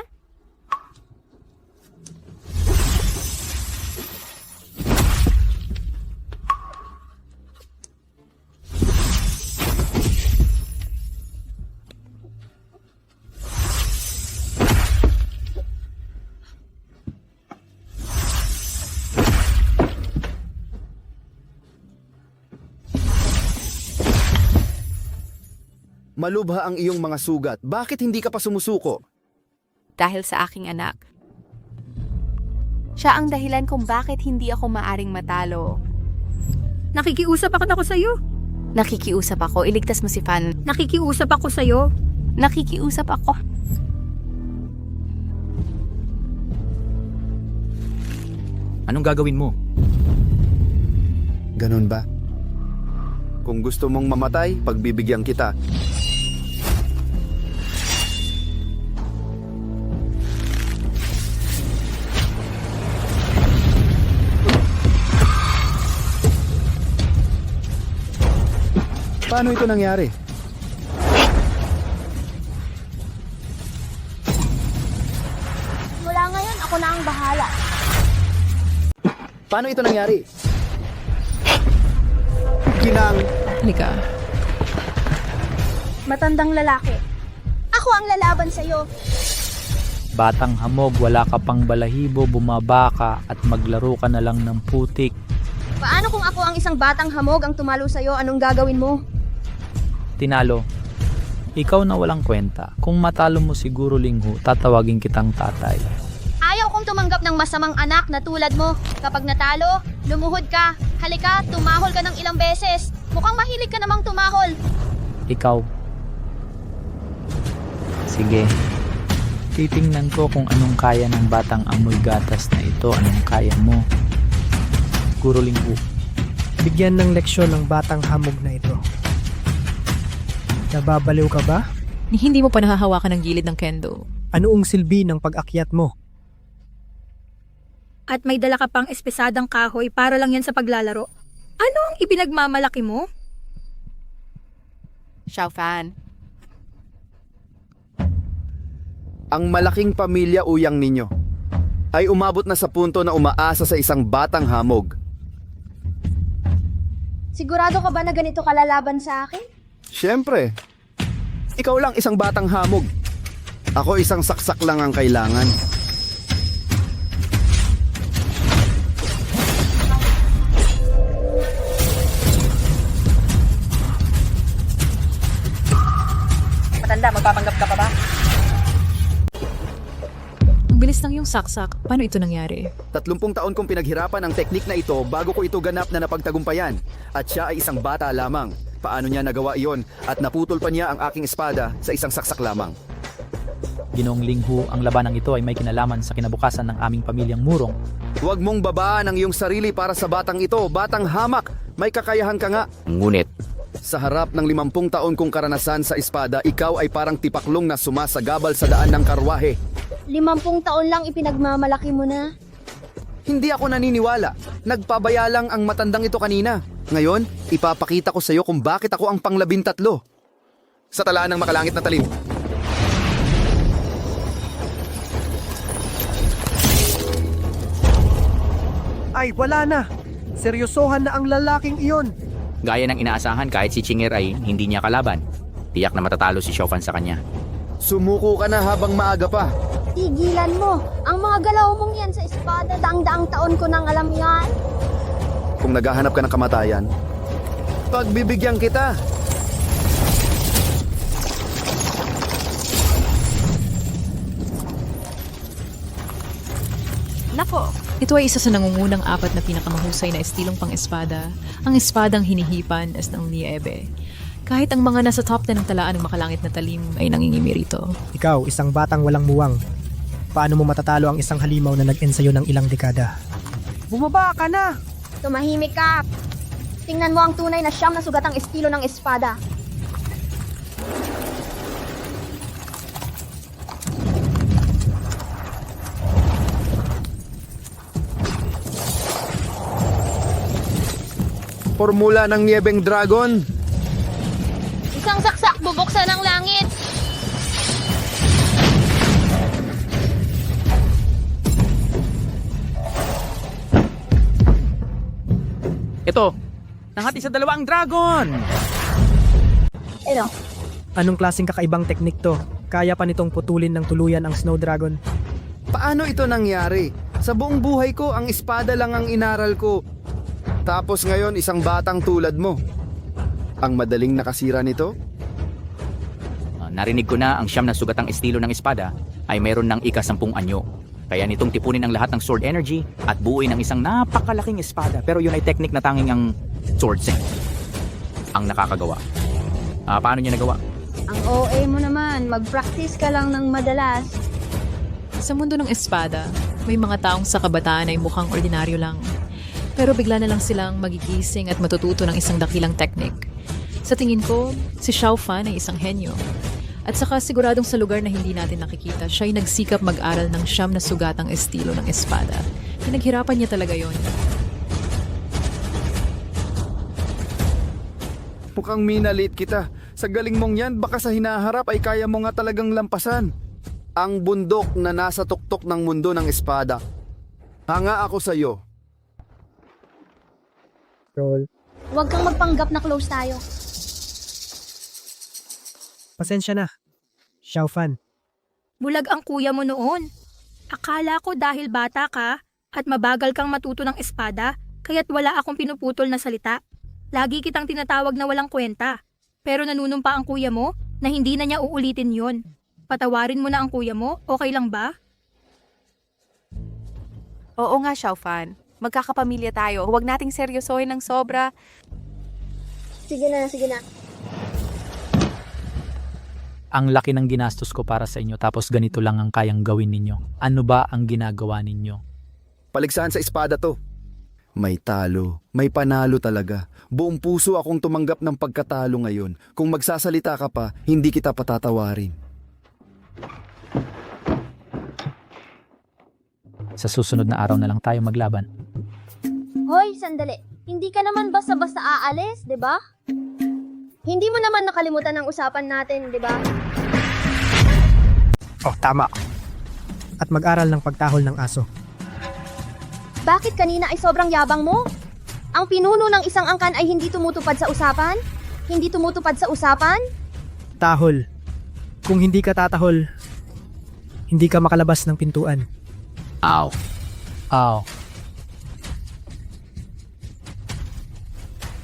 Malubha ang iyong mga sugat. Bakit hindi ka pa sumusuko? Dahil sa aking anak. Siya ang dahilan kung bakit hindi ako maaring matalo. Nakikiusap ako sa'yo. Nakikiusap ako, iligtas mo si Fan. Nakikiusap ako sa'yo. Nakikiusap ako. Anong gagawin mo? Ganun ba? Kung gusto mong mamatay, pagbibigyan kita. Paano ito nangyari? Mula ngayon, ako na ang bahala. Paano ito nangyari? Ginang! Halika. Matandang lalaki. Ako ang lalaban sa'yo. Batang hamog, wala ka pang balahibo, bumaba ka at maglaro ka na lang ng putik. Paano kung ako ang isang batang hamog ang tumalo sa'yo? Anong gagawin mo? Tinalo. Ikaw na walang kwenta. Kung matalo mo siguro Linghu, tatawagin kitang tatay. Ayaw kong tumanggap ng masamang anak na tulad mo. Kapag natalo, lumuhod ka. Halika, tumahol ka ng ilang beses. Mukhang mahilig ka namang tumahol. Ikaw. Sige. Titingnan ko kung anong kaya ng batang amoy gatas na ito. Anong kaya mo? Guro Linghu. Bigyan ng leksyon ng batang hamog na ito. Nababaliw ka ba? Hindi mo pa nahahawakan ng gilid ng kendo. Anoong silbi ng pag-akyat mo? At may dala ka pang espesadang kahoy para lang yan sa paglalaro. Ano ang ipinagmamalaki mo? Xiao Fan. Ang malaking pamilya uyang ninyo ay umabot na sa punto na umaasa sa isang batang hamog. Sigurado ka ba na ganito kalalaban sa akin? Siyempre, ikaw lang isang batang hamog. Ako isang saksak lang ang kailangan. Matanda, magpapanggap ka pa ba? Ang bilis ng iyong yung saksak? Paano ito nangyari? 30 taon kong pinaghirapan ang teknik na ito bago ko ito ganap na napagtagumpayan. At siya ay isang bata lamang. Paano niya nagawa iyon at naputol pa niya ang aking espada sa isang saksak lamang? Ginoong Linghu, ang labanang ito ay may kinalaman sa kinabukasan ng aming pamilyang Murong. Huwag mong babaan ang iyong sarili para sa batang ito. Batang hamak, may kakayahan ka nga. Ngunit, Sa harap ng 50 taon kong karanasan sa espada, ikaw ay parang tipaklong na sumasagabal sa daan ng karwahe. 50 taon lang ipinagmamalaki mo na. Hindi ako naniniwala. Nagpabaya lang ang matandang ito kanina. Ngayon, ipapakita ko sa iyo kung bakit ako ang pang-13. Sa talaan ng makalangit na talim. Ay, wala na. Seryosohan na ang lalaking iyon. gaya ng inaasahan kahit si Chinger ay hindi niya kalaban. Tiyak na matatalo si Xiaofan sa kanya. Sumuko ka na habang maaga pa. Tigilan mo. Ang mga galaw mong yan sa espada, daang-daang taon ko nang alam yan. Kung naghahanap ka ng kamatayan, pagbibigyan kita. Nako, ito ay isa sa nangungunang 4 na pinakamahusay na estilong pang-espada, ang espadang hinihipan as ng niebe. Kahit ang mga nasa top 10 ng talaan ng makalangit na talim ay nangingimi rito. Ikaw, isang batang walang muwang. Paano mo matatalo ang isang halimaw na nag-ensayo ng ilang dekada? Bumaba ka na! Tumahimik ka. Tingnan mo ang tunay na siyam na sugatang estilo ng espada. Formula ng Niebeng Dragon. Isang saksak bubuksan ang langit. Ito, nangati sa 2 dragon! Ano? Anong klaseng kakaibang teknik to? Kaya pa nitong putulin ng tuluyan ang Snow Dragon? Paano ito nangyari? Sa buong buhay ko, ang espada lang ang inaral ko. Tapos ngayon, isang batang tulad mo. Ang madaling nakasira nito? Narinig ko na ang 9 na sugatang estilo ng espada ay mayroon ng ika-10 anyo. Kaya nitong tipunin ang lahat ng sword energy at buuin ang isang napakalaking espada. Pero yun ay technique na tanging ang swordsmith ang nakakagawa. Paano niya nagawa? Ang OA mo naman, mag-practice ka lang ng madalas. Sa mundo ng espada, may mga taong sa kabataan ay mukhang ordinaryo lang. Pero bigla na lang silang magigising at matututo ng isang dakilang teknik. Sa tingin ko, si Xiaofan ay isang henyo. At saka siguradong sa lugar na hindi natin nakikita, siya ay nagsikap mag-aral ng 9 na sugatang estilo ng espada. Pinaghirapan niya talaga yon. Mukhang minalit kita. Sa galing mong yan, baka sa hinaharap ay kaya mo nga talagang lampasan. Ang bundok na nasa tuktok ng mundo ng espada. Hanga ako sa iyo. Roll. Huwag kang magpanggap na close tayo. Pasensya na. Xiaofan. Bulag ang kuya mo noon. Akala ko dahil bata ka at mabagal kang matuto ng espada, kaya't wala akong pinuputol na salita. Lagi kitang tinatawag na walang kwenta. Pero nanunumpa ang kuya mo na hindi na niya uulitin yon. Patawarin mo na ang kuya mo, okay lang ba? Oo nga, Xiaofan. Magkakapamilya tayo. Huwag nating seryosohin ng sobra. Sige na, sige na. Ang laki ng ginastos ko para sa inyo tapos ganito lang ang kayang gawin ninyo. Ano ba ang ginagawa ninyo? Paligsahan sa espada to. May talo, may panalo talaga. Buong puso akong tumanggap ng pagkatalo ngayon. Kung magsasalita ka pa, hindi kita patatawarin. Sa susunod na araw na lang tayo maglaban. Hoy, sandali. Hindi ka naman basta-basta aalis, di ba? Hindi mo naman nakalimutan ang usapan natin, di ba? Oh, tama. At mag-aral ng pagtahol ng aso. Bakit kanina ay sobrang yabang mo? Ang pinuno ng isang angkan ay hindi tumutupad sa usapan? Hindi tumutupad sa usapan? Tahol. Kung hindi ka tatahol, hindi ka makalabas ng pintuan. Aw. Aw.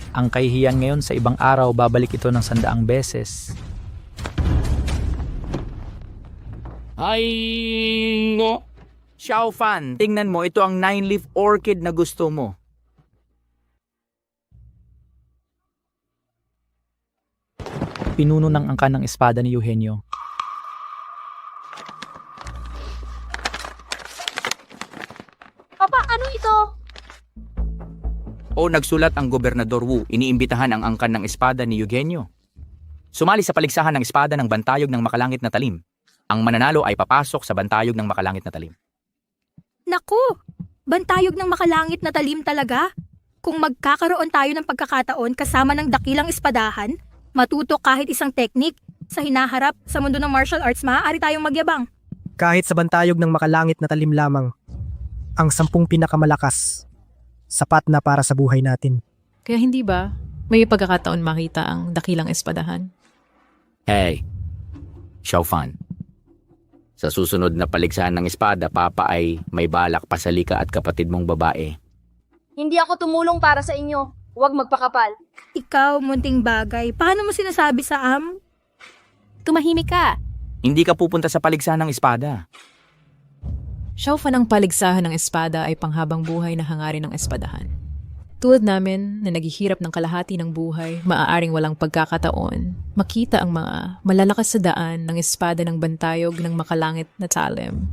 Ang kahihiyan ngayon sa ibang araw, babalik ito ng 100 beses. Ay, no. Xiao Fan, tingnan mo, ito ang 9-leaf orchid na gusto mo. Pinuno ng angkan ng espada ni Eugenio. Papa, ano ito? O nagsulat ang Gobernador Wu, iniimbitahan ang angkan ng espada ni Eugenio. Sumali sa paligsahan ng espada ng bantayog ng makalangit na talim. Ang mananalo ay papasok sa bantayog ng makalangit na talim. Naku! Bantayog ng makalangit na talim talaga? Kung magkakaroon tayo ng pagkakataon kasama ng dakilang espadahan, matuto kahit isang teknik, sa hinaharap sa mundo ng martial arts, maaari tayong magyabang. Kahit sa bantayog ng makalangit na talim lamang, ang 10 pinakamalakas, sapat na para sa buhay natin. Kaya hindi ba may pagkakataon makita ang dakilang espadahan? Hey, Xiao Fan. Sa susunod na paligsahan ng espada, Papa ay may balak pasali ka at kapatid mong babae. Hindi ako tumulong para sa inyo. Huwag magpakapal. Ikaw, munting bagay, paano mo sinasabi sa Tumahimik ka. Hindi ka pupunta sa paligsahan ng espada. Xiao Fan, ang paligsahan ng espada ay panghabang buhay na hangarin ng espadahan. Tulad namin na naghihirap ng kalahati ng buhay, maaaring walang pagkakataon, makita ang mga malalakas sa daan ng espada ng bantayog ng makalangit na talim.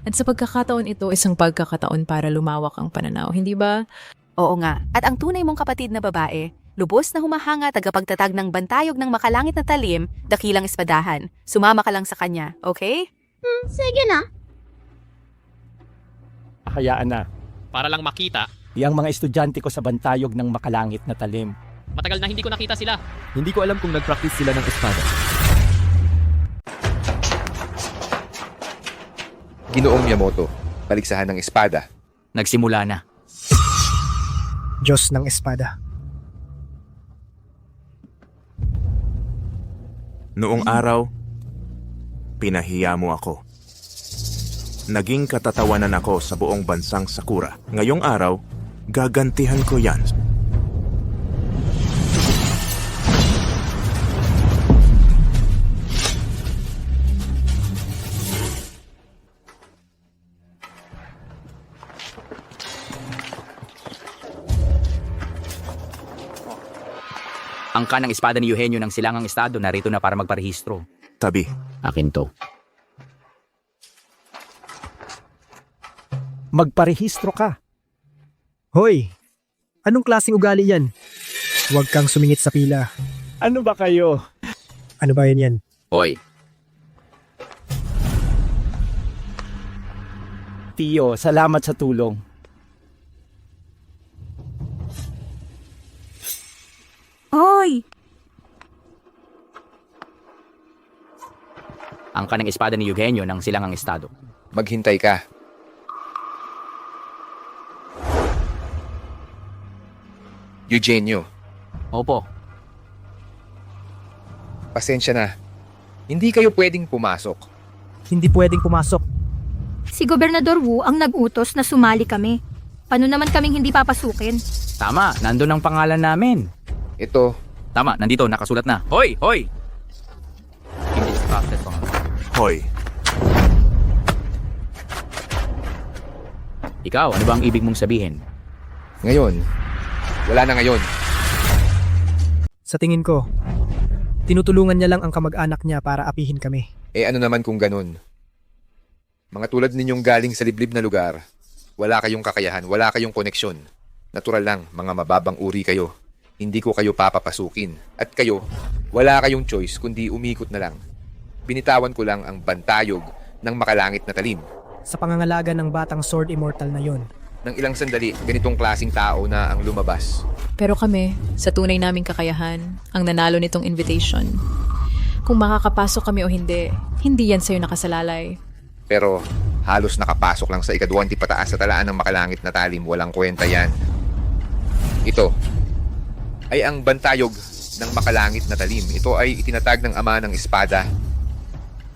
At sa pagkakataon ito, isang pagkakataon para lumawak ang pananaw, hindi ba? Oo nga. At ang tunay mong kapatid na babae, lubos na humahanga tagapagtatag ng bantayog ng makalangit na talim, dakilang espadahan. Sumama ka lang sa kanya, okay? Sige na. Hayaan na. Para lang makita, Yang mga estudyante ko sa bantayog ng makalangit na talim. matagal na hindi ko nakita sila. Hindi ko alam kung nag-practice sila ng espada. Ginoong Miyamoto, paligsahan ng espada. Nagsimula na. Diyos ng espada. Noong araw, pinahiya mo ako. Naging katatawanan ako sa buong bansang Sakura. Ngayong araw, gagantihan ko yan. Ang kanang espada ni Eugenio ng Silangang Estado narito na para magparehistro. Tabi. Akin to. Magparehistro ka. Hoy, anong klaseng ugali yan? Huwag kang sumingit sa pila. Ano ba kayo? Ano ba yan? Hoy. Tio, salamat sa tulong. Hoy! Ang kanang espada ni Eugenio ng Silangang Estado. Maghintay ka. Eugenio. Opo. Pasensya na. Hindi kayo pwedeng pumasok. Hindi pwedeng pumasok. Si Gobernador Wu ang nag-utos na sumali kami. Paano naman kaming hindi papasukin? Tama, nandun ang pangalan namin. Ito. Tama, nandito, nakasulat na. Hoy! Hoy! Hindi trusted pa. Hoy. Ikaw, ano ba ang ibig mong sabihin? Ngayon. Wala na ngayon. Sa tingin ko, tinutulungan niya lang ang kamag-anak niya para apihin kami. Eh ano naman kung ganun? Mga tulad ninyong galing sa liblib na lugar, wala kayong kakayahan, wala kayong koneksyon. Natural lang, mga mababang uri kayo. Hindi ko kayo papapasukin. At kayo, wala kayong choice kundi umikot na lang. Binitawan ko lang ang bantayog ng makalangit na talim. Sa pangangalaga ng batang sword immortal na yon. Nang ilang sandali, ganitong klasing tao na ang lumabas. Pero kami, sa tunay naming kakayahan, ang nanalo nitong invitation. Kung makakapasok kami o hindi, hindi yan sa'yo nakasalalay. Pero halos nakapasok lang sa ika-20 pataas sa talaan ng makalangit na talim. Walang kwenta yan. Ito ay ang bantayog ng makalangit na talim. Ito ay itinatag ng ama ng espada,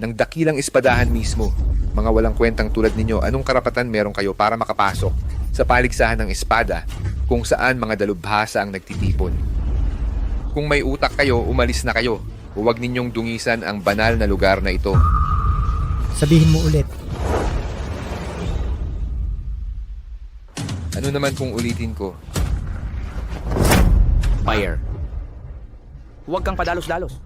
ng dakilang espadahan mismo. Mga walang kwentang tulad ninyo, anong karapatan meron kayo para makapasok sa paligsahan ng espada kung saan mga dalubhasa ang nagtitipon? Kung may utak kayo, umalis na kayo. Huwag ninyong dungisan ang banal na lugar na ito. Sabihin mo ulit. Ano naman kung ulitin ko? Fire. Huwag kang padalos-dalos.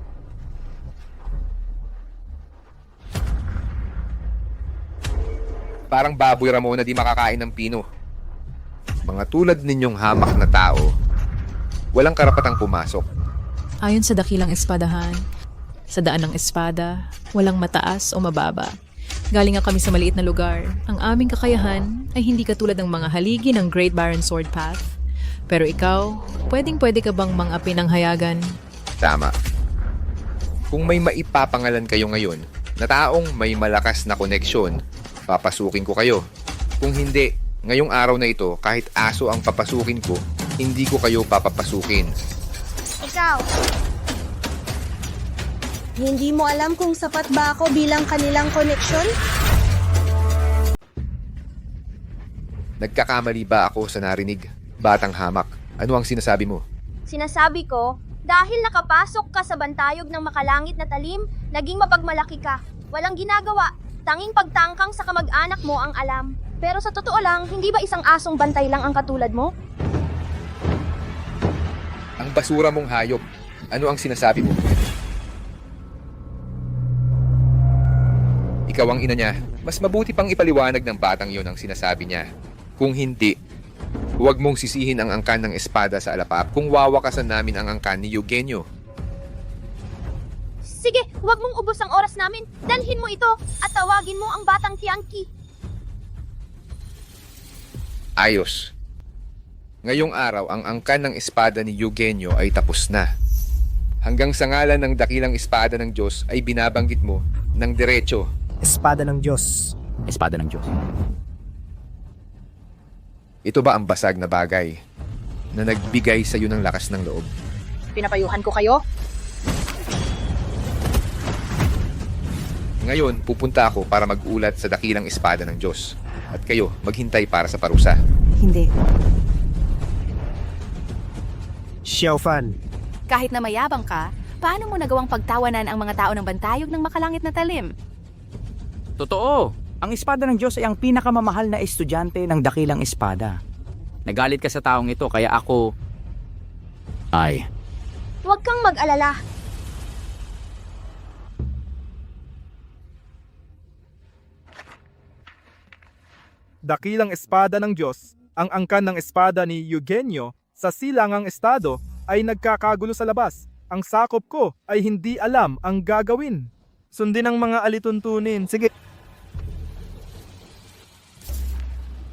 Parang baboy Ramon na di makakain ng pino. Mga tulad ninyong hamak na tao, walang karapatang pumasok. Ayon sa dakilang espadahan, sa daan ng espada, walang mataas o mababa. Galing nga kami sa maliit na lugar. Ang aming kakayahan ay hindi katulad ng mga haligi ng Great Barren Sword Path. Pero ikaw, pwedeng-pwede ka bang mang-api ng hayagan? Tama. Kung may maipapangalan kayo ngayon na taong may malakas na koneksyon, papasukin ko kayo. Kung hindi, ngayong araw na ito, kahit aso ang papasukin ko, hindi ko kayo papapasukin. Ikaw! Hindi mo alam kung sapat ba ako bilang kanilang koneksyon? Nagkakamali ba ako sa narinig? Batang hamak, ano ang sinasabi mo? Sinasabi ko, dahil nakapasok ka sa bantayog ng makalangit na talim, naging mapagmalaki ka. Walang ginagawa, tanging pagtangkang sa kamag-anak mo ang alam. Pero sa totoo lang, hindi ba isang asong bantay lang ang katulad mo? Ang basura mong hayop, ano ang sinasabi mo? Ikaw ang ina niya, mas mabuti pang ipaliwanag ng batang yon ang sinasabi niya. Kung hindi, huwag mong sisihin ang angkan ng espada sa alapap kung wawakasan namin ang angkan ni Eugenio. Sige, huwag mong ubos ang oras namin. Dalhin mo ito at tawagin mo ang batang Tiangki. Ayos. Ngayong araw, ang angkan ng espada ni Eugenio ay tapos na. Hanggang sa ngalan ng dakilang espada ng Diyos ay binabanggit mo ng diretso. Espada ng Diyos. Espada ng Diyos. Ito ba ang basag na bagay na nagbigay sa iyo ng lakas ng loob? Pinapayuhan ko kayo? Ngayon, pupunta ako para mag-ulat sa dakilang espada ng Diyos. At kayo, maghintay para sa parusa. Hindi. Xiaofan. Kahit na mayabang ka, paano mo nagawang pagtawanan ang mga tao ng bantayog ng makalangit na talim? Totoo. Ang espada ng Diyos ay ang pinakamamahal na estudyante ng dakilang espada. Nagalit ka sa taong ito kaya ako... Ay, Huwag kang mag-alala. Dakilang espada ng Diyos, ang angkan ng espada ni Eugenio sa silangang estado ay nagkakagulo sa labas. Ang sakop ko ay hindi alam ang gagawin. Sundin ang mga alituntunin. Sige.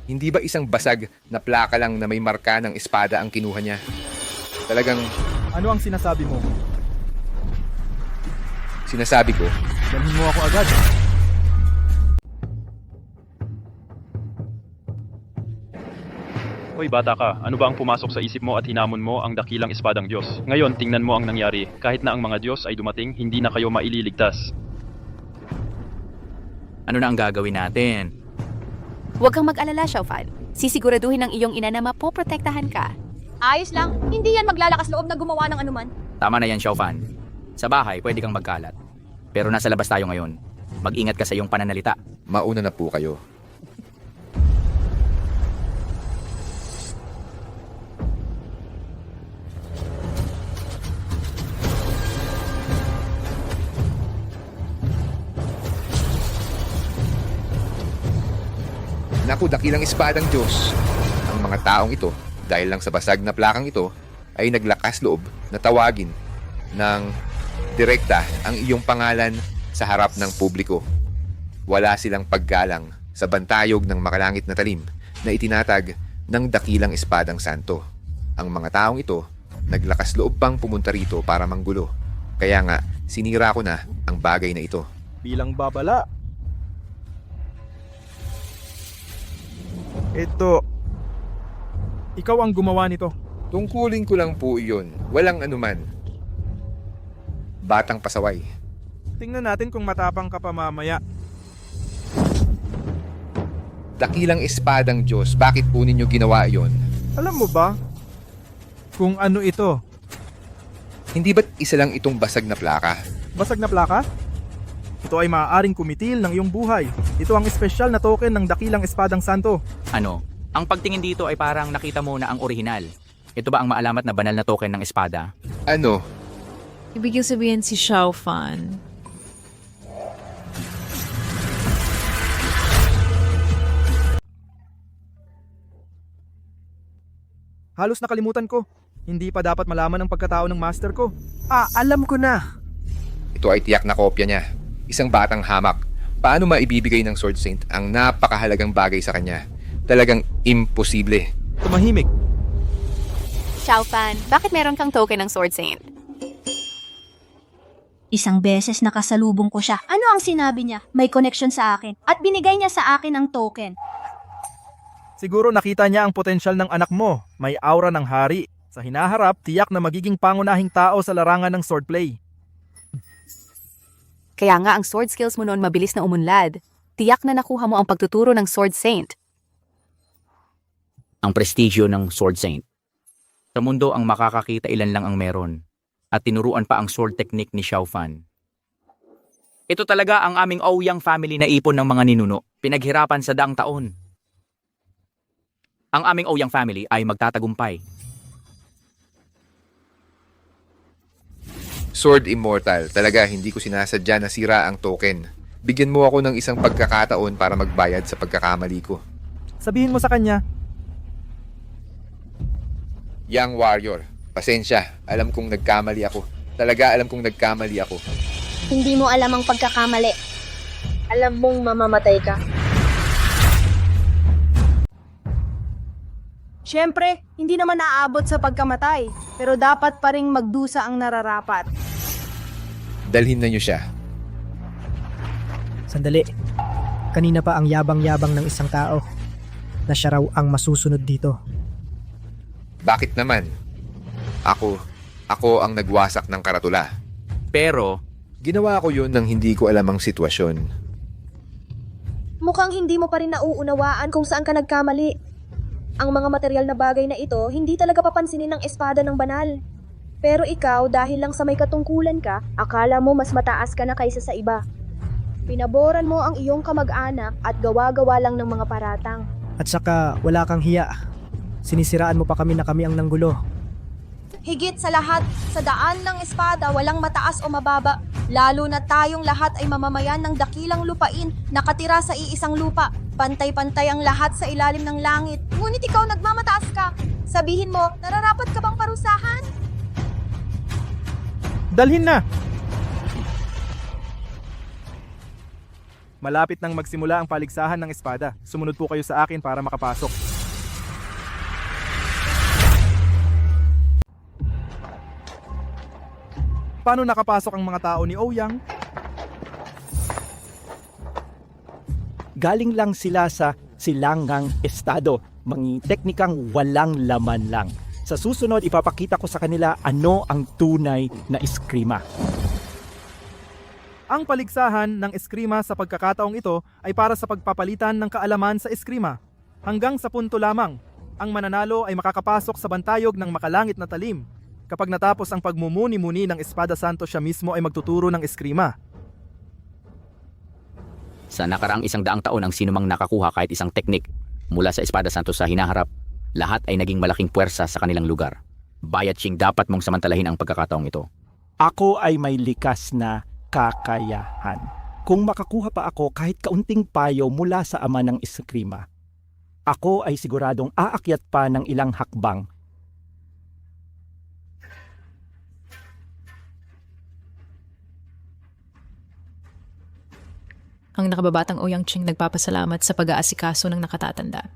Hindi ba isang basag na plaka lang na may marka ng espada ang kinuha niya? Talagang... Ano ang sinasabi mo? Sinasabi ko, Dalhin mo ako agad. Hoy bata ka, ano ba ang pumasok sa isip mo at hinamon mo ang dakilang espadang Diyos? Ngayon, tingnan mo ang nangyari. Kahit na ang mga Diyos ay dumating, hindi na kayo maililigtas. ano na ang gagawin natin? Huwag kang mag-alala, Xiaofan. Sisiguraduhin ng iyong ina na mapoprotektahan ka. Ayos lang, hindi yan maglalakas loob na gumawa ng anuman. Tama na yan, Xiaofan. Sa bahay, pwede kang magkalat. Pero nasa labas tayo ngayon. Mag-ingat ka sa iyong pananalita. mauna na po kayo. Naku, dakilang espadang Diyos. Ang mga taong ito, dahil lang sa basag na plakang ito, ay naglakas loob na tawagin ng direkta ang iyong pangalan sa harap ng publiko. Wala silang paggalang sa bantayog ng makalangit na talim na itinatag ng dakilang espadang santo. Ang mga taong ito, naglakas loob pang pumunta rito para manggulo. Kaya nga, sinira ko na ang bagay na ito. Bilang babala. Ito. Ikaw ang gumawa nito. Tungkulin ko lang po iyon. Walang anuman. Batang pasaway. Tingnan natin kung matapang ka pa mamaya. Dakilang espadang Diyos, bakit po ninyo ginawa iyon? Alam mo ba kung ano ito? Hindi ba't isa lang itong basag na plaka? Basag na plaka? Ito ay maaaring kumitil ng iyong buhay. Ito ang espesyal na token ng dakilang espadang santo. Ano? Ang pagtingin dito ay parang nakita mo na ang orihinal. Ito ba ang maalamat na banal na token ng espada? Ano? Ibig sabihin si Xiao Fan. Halos nakalimutan ko. Hindi pa dapat malaman ang pagkatao ng master ko. Alam ko na. Ito ay tiyak na kopya niya. Isang batang hamak. Paano maibibigay ng Sword Saint ang napakahalagang bagay sa kanya? Talagang imposible. Tumahimik. Xiao Fan, bakit meron kang token ng Sword Saint? Isang beses nakasalubong ko siya. Ano ang sinabi niya? May connection sa akin. At binigay niya sa akin ang token. Siguro nakita niya ang potensyal ng anak mo. May aura ng hari. Sa hinaharap, tiyak na magiging pangunahing tao sa larangan ng swordplay. Kaya nga ang sword skills mo noon mabilis na umunlad. Tiyak na nakuha mo ang pagtuturo ng Sword Saint. Ang prestigyo ng Sword Saint. Sa mundo ang makakakita ilan lang ang meron. At tinuruan pa ang sword technique ni Xiao Fan. Ito talaga ang aming Ouyang family na ipon ng mga ninuno. Pinaghirapan sa daang taon. Ang aming Ouyang family ay magtatagumpay. Sword Immortal. Talaga, hindi ko sinasadya na sira ang token. Bigyan mo ako ng isang pagkakataon para magbayad sa pagkakamali ko. Sabihin mo sa kanya. Young Warrior, pasensya. Alam kong nagkamali ako. Talaga alam kong nagkamali ako. Hindi mo alam ang pagkakamali. Alam mong mamamatay ka. Siyempre, hindi naman naaabot sa pagkamatay, pero dapat pa ring magdusa ang nararapat. Dalhin na niyo siya. Sandali. Kanina pa ang yabang-yabang ng isang tao na siya raw ang masusunod dito. Bakit naman? Ako ang nagwasak ng karatula. Pero, ginawa ko yun nang hindi ko alam ang sitwasyon. Mukhang hindi mo pa rin nauunawaan kung saan ka nagkamali. Ang mga material na bagay na ito, hindi talaga papansinin ng espada ng banal. Pero ikaw, dahil lang sa may katungkulan ka, akala mo mas mataas ka na kaysa sa iba. Pinaboran mo ang iyong kamag-anak at gawa-gawa lang ng mga paratang. At saka wala kang hiya. Sinisiraan mo pa kami na kami ang nanggulo. Higit sa lahat, sa daan ng espada, walang mataas o mababa. Lalo na tayong lahat ay mamamayan ng dakilang lupain, nakatira sa iisang lupa. Pantay-pantay ang lahat sa ilalim ng langit. Ngunit ikaw nagmamataas ka. Sabihin mo, nararapat ka bang parusahan? Dalhin na! Malapit nang magsimula ang paligsahan ng espada. Sumunod po kayo sa akin para makapasok. Paano nakapasok ang mga tao ni Ouyang? Galing lang sila sa silangang estado, mga teknikang walang laman lang. Sa susunod, ipapakita ko sa kanila ano ang tunay na eskrima. Ang paligsahan ng eskrima sa pagkakataong ito ay para sa pagpapalitan ng kaalaman sa eskrima. Hanggang sa punto lamang, ang mananalo ay makakapasok sa bantayog ng makalangit na talim. Kapag natapos ang pagmumuni-muni ng Espada Santo, siya mismo ay magtuturo ng eskrima. sa nakaraang 100 taon ang sinumang nakakuha kahit isang teknik mula sa Espada Santo sa hinaharap, lahat ay naging malaking puwersa sa kanilang lugar. Bayat Ching, dapat mong samantalahin ang pagkakataong ito. Ako ay may likas na kakayahan. Kung makakuha pa ako kahit kaunting payo mula sa ama ng eskrima, ako ay siguradong aakyat pa ng ilang hakbang. Ang nakababatang Ouyang Ching nagpapasalamat sa pag-aasikaso ng nakatatanda.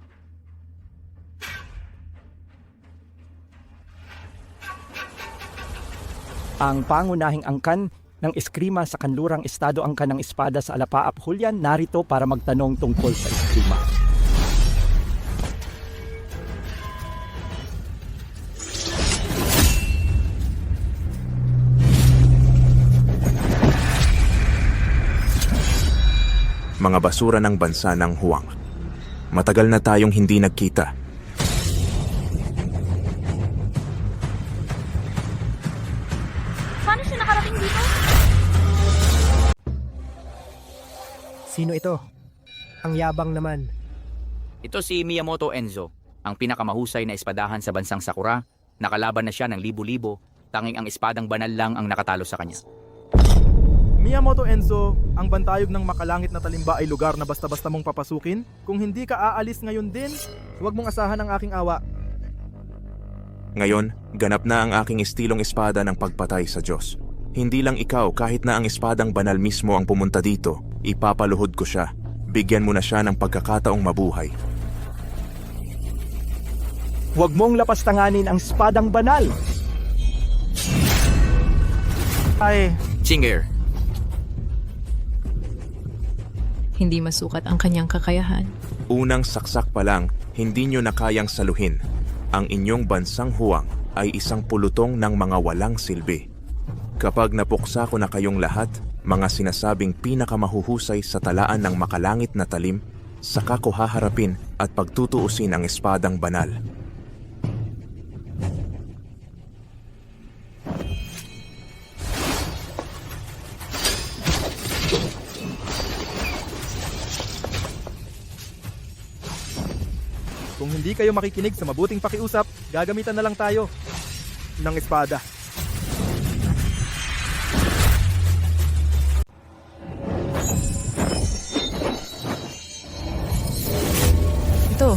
Ang pangunahing angkan ng eskrima sa kanlurang estado angkan ng espada sa Alapaap Hulyan narito para magtanong tungkol sa eskrima. Mga basura ng bansa ng Huang. Matagal na tayong hindi nagkita. Paano siya nakarating dito? Sino ito? Ang yabang naman. Ito si Miyamoto Enzo, ang pinakamahusay na espadahan sa bansang Sakura. Nakalaban na siya ng libo-libo, tanging ang espadang banal lang ang nakatalo sa kanya. Miyamoto Enzo, ang bantayog ng makalangit na talimba ay lugar na basta-basta mong papasukin. Kung hindi ka aalis ngayon din, huwag mong asahan ang aking awa. Ngayon, ganap na ang aking estilong espada ng pagpatay sa Diyos. Hindi lang ikaw, kahit na ang espadang banal mismo ang pumunta dito, ipapaluhod ko siya. Bigyan mo na siya ng pagkakataong mabuhay. Huwag mong lapastanganin ang espadang banal. Ay, Chinger, Hindi masukat ang kanyang kakayahan. Unang saksak pa lang, hindi nyo na kayang saluhin. Ang inyong bansang huwang ay isang pulutong ng mga walang silbi. Kapag napuksa ko na kayong lahat, mga sinasabing pinakamahuhusay sa talaan ng makalangit na talim, saka ko haharapin at pagtutuusin ang espadang banal. kung hindi kayo makikinig sa mabuting pakiusap, gagamitan na lang tayo ng espada. Ito,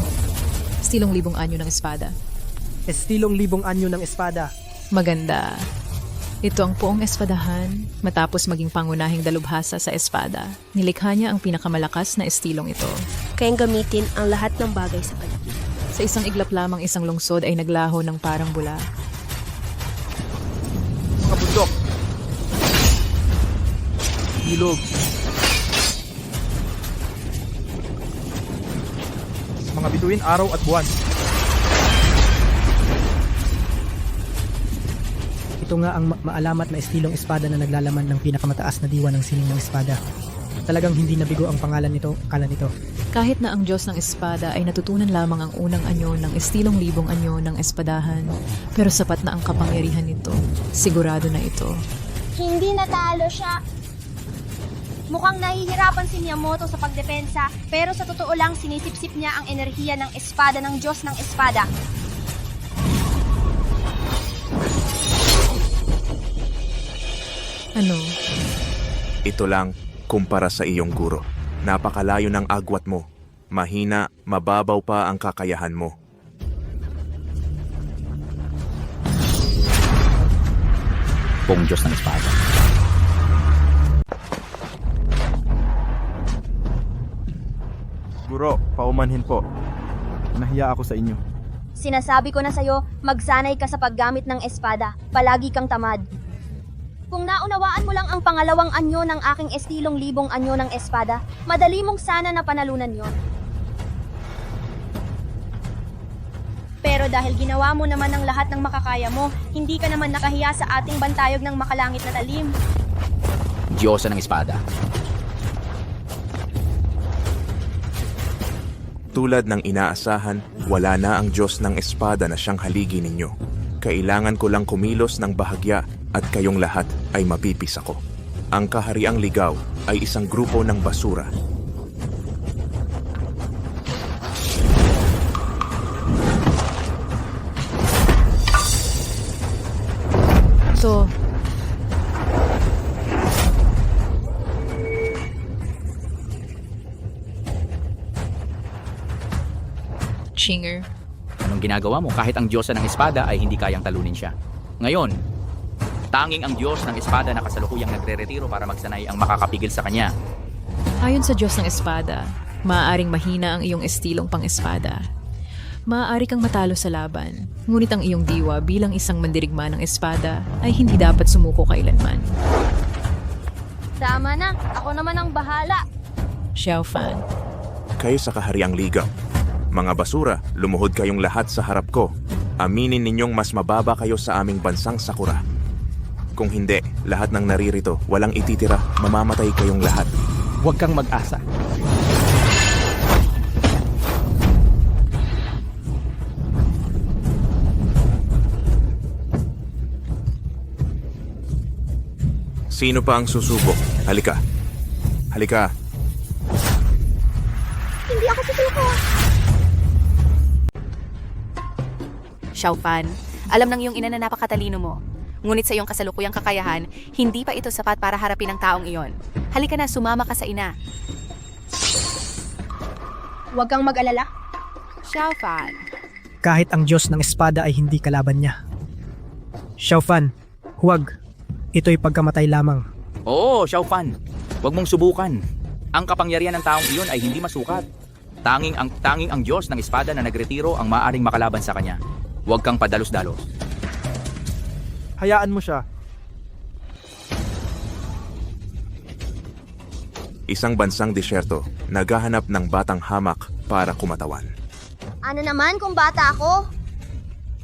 estilong libong anyo ng espada. Estilong libong anyo ng espada. Maganda. Ito ang poong espadahan matapos maging pangunahing dalubhasa sa espada. Nilikha niya ang pinakamalakas na estilong ito. Kayang gamitin ang lahat ng bagay sa paligid. Sa isang iglap lamang isang lungsod ay naglaho ng parang bula. Mga bundok. Ilog. Mga bituin, araw at buwan. Ito nga ang maalamat na estilong espada na naglalaman ng pinakamataas na diwa ng sining ng espada. Talagang hindi nabigo ang pangalan nito, akala nito. Kahit na ang Diyos ng Espada ay natutunan lamang ang unang anyo ng estilong libong anyo ng espadahan, pero sapat na ang kapangyarihan nito. Sigurado na ito. Hindi natalo siya. Mukhang nahihirapan si Miyamoto sa pagdepensa, pero sa totoo lang sinisipsip niya ang enerhiya ng espada ng Diyos ng Espada. Ano? Ito lang kumpara sa iyong guro. Napakalayo ng agwat mo. Mahina, mababaw pa ang kakayahan mo. Poong Diyos ng Espada. Guro, paumanhin po. Nahiya ako sa inyo. Sinasabi ko na sa'yo, magsanay ka sa paggamit ng espada. Palagi kang tamad. Kung naunawaan mo lang ang pangalawang anyo ng aking estilong libong anyo ng espada, madali mong sana na panalunan yon. Pero dahil ginawa mo naman ang lahat ng makakaya mo, hindi ka naman nakahiya sa ating bantayog ng makalangit na talim. Diyosa ng Espada. Tulad ng inaasahan, wala na ang Diyos ng Espada na siyang haligi ninyo. Kailangan ko lang kumilos ng bahagya at kayong lahat ay mapipis ako. Ang Kahariang Ligaw ay isang grupo ng basura. So, Chinger, Anong ginagawa mo kahit ang Diyosa ng Espada ay hindi kayang talunin siya? Ngayon, tanging ang Diyos ng Espada na kasalukuyang nagre-retiro para magsanay ang makakapigil sa kanya. ayon sa Diyos ng Espada, maaaring mahina ang iyong estilong pang-espada. Maaari kang matalo sa laban, ngunit ang iyong diwa bilang isang mandirigma ng espada ay hindi dapat sumuko kailanman. Tama na, ako naman ang bahala. Xiao Fan. Kayo sa Kahariang Ligaw. Mga basura, lumuhod kayong lahat sa harap ko. Aminin ninyong mas mababa kayo sa aming bansang Sakura. Kung hindi, lahat ng naririto, walang ititira, mamamatay kayong lahat. Huwag kang mag-asa. Sino pa ang susubok? Halika. Halika. Hindi ako susuko. Xiao Fan, alam ng iyong ina na napakatalino mo. Ngunit sa iyong kasalukuyang kakayahan, hindi pa ito sapat para harapin ang taong iyon. Halika na, sumama ka sa ina. Huwag kang mag-alala. Xiao Fan. Kahit ang Diyos ng Espada ay hindi kalaban niya. Xiao Fan, huwag. Ito'y pagkamatay lamang. Oo, Xiao Fan. Huwag mong subukan. Ang kapangyarihan ng taong iyon ay hindi masukat. Tanging ang Diyos ng Espada na nagretiro ang maaring makalaban sa kanya. Huwag kang padalos-dalos. Hayaan mo siya. Isang bansang disyerto, naghahanap ng batang hamak para kumatawan. Ano naman kung bata ako?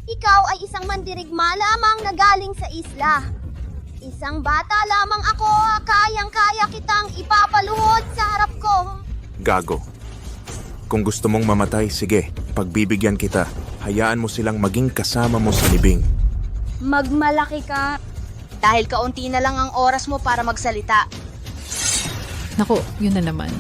Ikaw ay isang mandirigma lamang na galing sa isla. Isang bata lamang ako, kayang-kaya kitang ipapaluhod sa harap ko. Gago. Kung gusto mong mamatay, sige, pagbibigyan kita. Hayaan mo silang maging kasama mo sa libing. Magmalaki ka. Dahil kaunti na lang ang oras mo para magsalita. Naku, yun na naman.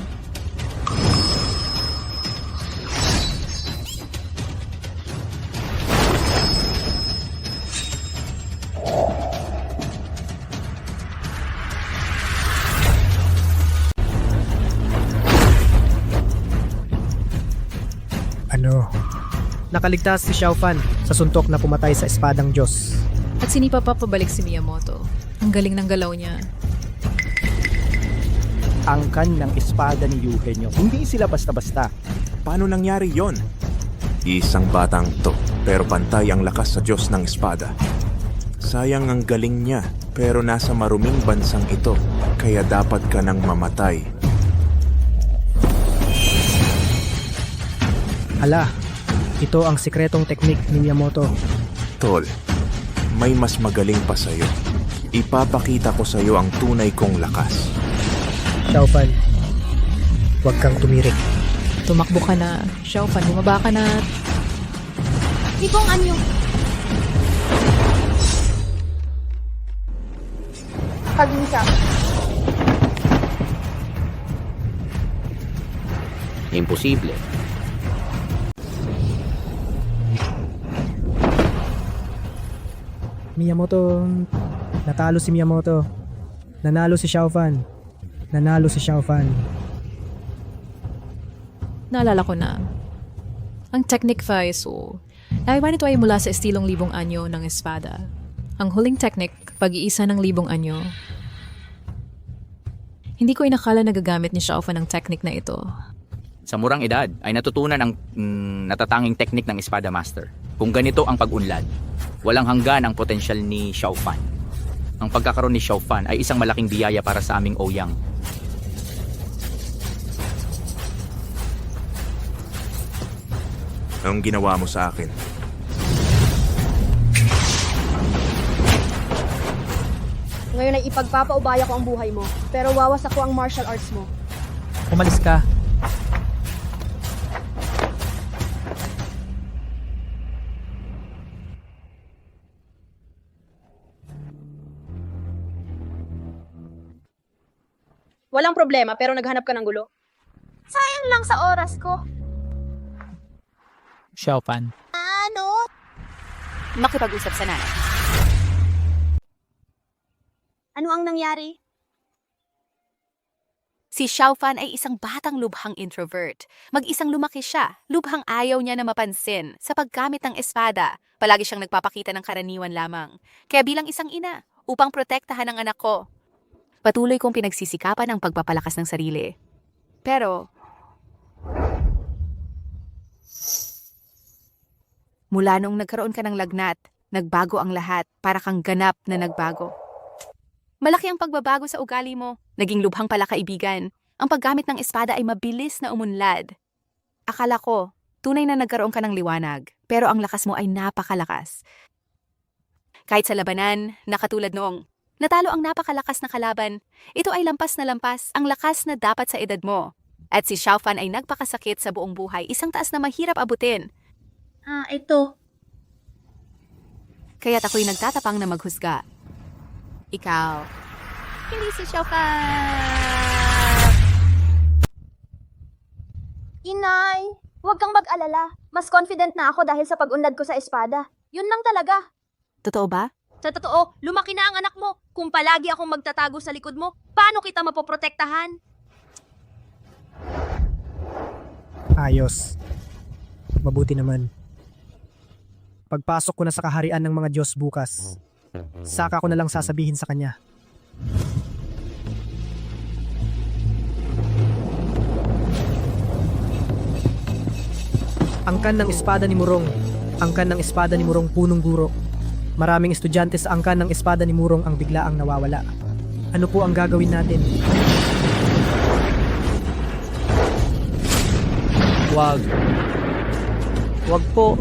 Nakaligtas si Xiao Fan sa suntok na pumatay sa espadang Diyos. At sinipa pa pabalik si Miyamoto. Ang galing ng galaw niya. Angkan ng espada ni Eugenio. Hindi sila basta-basta. Paano nangyari yon? Isang batang to, pero pantay ang lakas sa Diyos ng Espada. Sayang ang galing niya, pero nasa maruming bansang ito, kaya dapat ka nang mamatay. Hala, ito ang sikretong teknik ni Miyamoto. Tol, may mas magaling pa sa'yo. Ipapakita ko sa'yo ang tunay kong lakas. Xiao Fan, huwag kang tumirik. Tumakbo ka na. Xiao Fan, bumaba ka na. Ibong anyo. Pag-isa. Imposible. Miyamoto, natalo si Miyamoto. Nanalo si Xiao Fan. Nanalo si Xiao Fan. Naalala ko na. Ang Technic Faiso. Naiwan ito ay mula sa estilong libong anyo ng espada. Ang huling technique, pag-iisa ng libong anyo. Hindi ko inakala na gagamit ni Xiao Fan ang technique na ito. Sa murang edad ay natutunan ang natatanging teknik ng Espada Master. Kung ganito ang pag-unlad, walang hanggan ang potensyal ni Xiao Fan. Ang pagkakaroon ni Xiao Fan ay isang malaking biyaya para sa aming Ouyang. Anong ginawa mo sa akin? Ngayon ay ipagpapaubaya ko ang buhay mo, pero wawasak ko ang martial arts mo. Umalis ka. Walang problema, pero naghanap ka ng gulo. Sayang lang sa oras ko. Xiao Fan. Ano? Makipag-usap sa nanay. Ano ang nangyari? Si Xiao Fan ay isang batang lubhang introvert. Mag-isang lumaki siya, lubhang ayaw niya na mapansin sa paggamit ng espada. Palagi siyang nagpapakita ng karaniwan lamang. Kaya bilang isang ina, upang protektahan ang anak ko, patuloy kong pinagsisikapan ang pagpapalakas ng sarili. Pero, mula noong nagkaroon ka ng lagnat, nagbago ang lahat, para kang ganap na nagbago. Malaki ang pagbabago sa ugali mo. Naging lubhang pala kaibigan. Ang paggamit ng espada ay mabilis na umunlad. Akala ko, tunay na nagkaroon ka ng liwanag, pero ang lakas mo ay napakalakas. Kahit sa labanan, nakatulad noong natalo ang napakalakas na kalaban, ito ay lampas na lampas ang lakas na dapat sa edad mo. At si Xiao Fan ay nagpakasakit sa buong buhay, isang taas na mahirap abutin. Ito. Kaya't ako'y nagtatapang na maghusga. Ikaw, hindi si Xiao Fan. Inay, huwag kang mag-alala. Mas confident na ako dahil sa pag-unlad ko sa espada. Yun lang talaga. Totoo ba? Sa totoo, lumaki na ang anak mo. Kung palagi akong magtatago sa likod mo, paano kita mapoprotektahan? Ayos. Mabuti naman. Pagpasok ko na sa kaharian ng mga Diyos bukas, saka ko na lang sasabihin sa kanya. Angkan ng espada ni Murong. Angkan ng espada ni Murong punong guro. Maraming estudyante sa angkan ng espada ni Murong ang biglaang nawawala. Ano po ang gagawin natin? Wag. Wag po.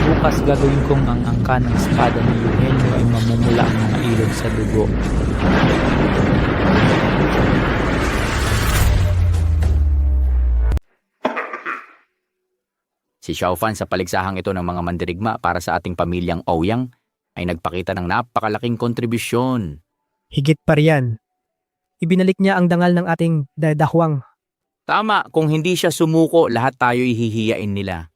Bukas gagawin kong ang angka ng espada ni Eugenio ay mamumula ang mga ilog sa dugo. Si Xiaofan sa paligsahang ito ng mga mandirigma para sa ating pamilyang Ouyang ay nagpakita ng napakalaking kontribusyon. Higit pa riyan. Ibinalik niya ang dangal ng ating dahwang. Tama, kung hindi siya sumuko, lahat tayo'y hihiyain nila.